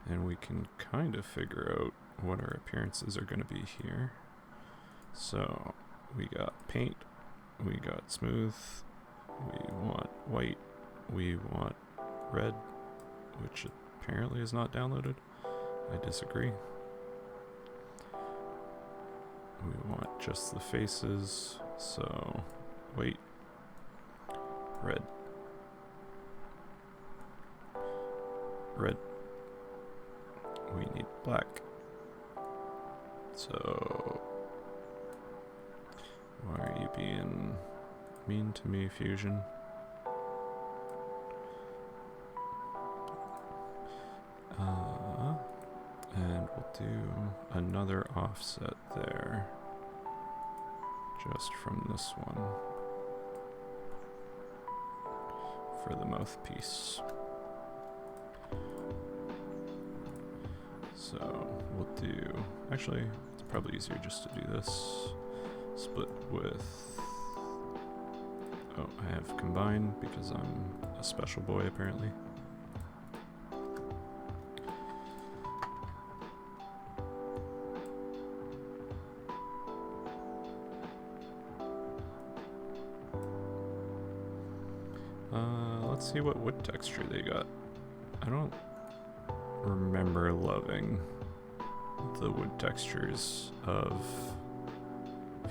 S1: and we can kind of figure out what our appearances are going to be here. So we got paint, we got smooth, we want white, we want red, which apparently is not downloaded. I disagree. We want just the faces, so white, red, red. We need black, So, why are you being mean to me, Fusion? And we'll do another offset there, just from this one, for the mouthpiece. So we'll do, actually, it's probably easier just to do this. Split with, oh, I have combine because I'm a special boy apparently. Let's see what wood texture they got. I don't remember loving the wood textures of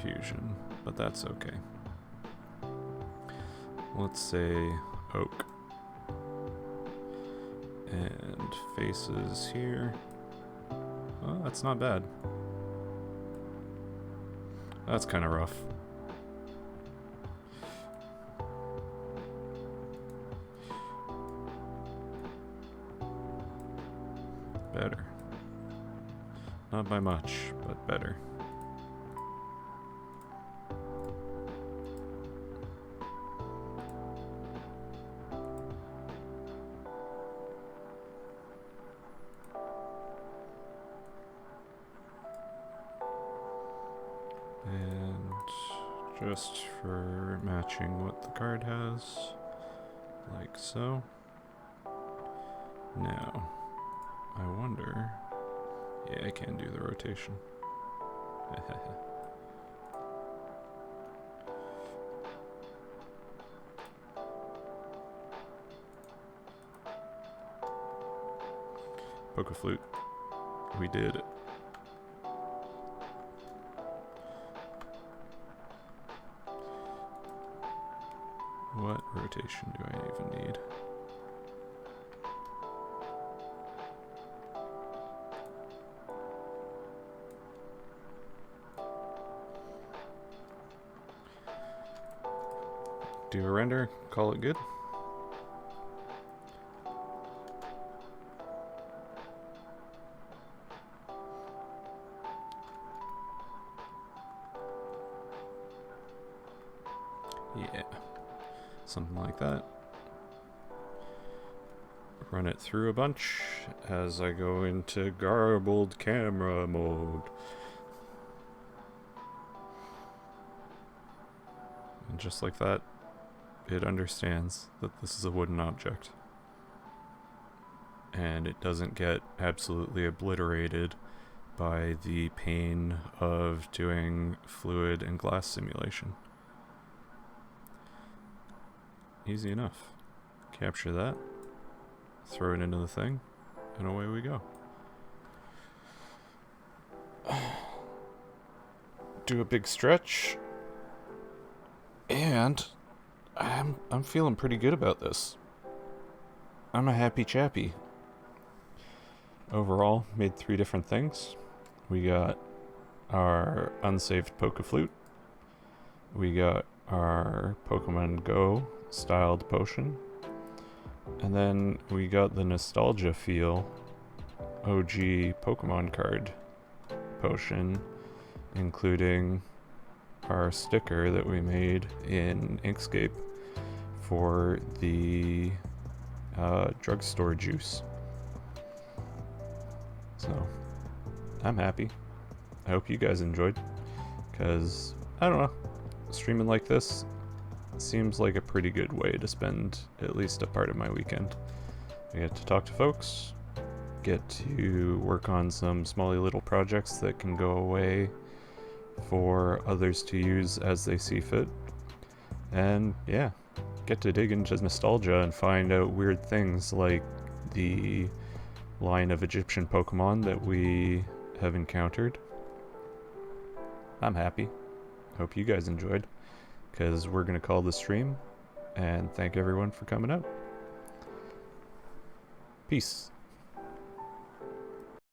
S1: Fusion, but that's okay. Let's say oak. And faces here. Oh, that's not bad. That's kind of rough. Better. Not by much, but better. And just for matching what the card has, like so. Now, I wonder... Yeah, I can do the rotation. Pokeflute. We did it. What rotation do I even need? Do a render, call it good. Yeah, something like that. Run it through a bunch as I go into garbled camera mode. And just like that, it understands that this is a wooden object. And it doesn't get absolutely obliterated by the pain of doing fluid and glass simulation. Easy enough. Capture that, throw it into the thing, and away we go. Do a big stretch, and I'm feeling pretty good about this. I'm a happy chappy. Overall, made 3 different things. We got our unsaved Pokeflute. We got our Pokemon GO styled potion. And then we got the nostalgia feel OG Pokemon card potion, including our sticker that we made in Inkscape for the drugstore juice. So, I'm happy. I hope you guys enjoyed, because, I don't know, streaming like this seems like a pretty good way to spend at least a part of my weekend. I get to talk to folks, get to work on some small little projects that can go away for others to use as they see fit, and yeah, get to dig into nostalgia and find out weird things like the line of Egyptian Pokemon that we have encountered. I'm happy. Hope you guys enjoyed, because we're going to call the stream, and thank everyone for coming out. Peace.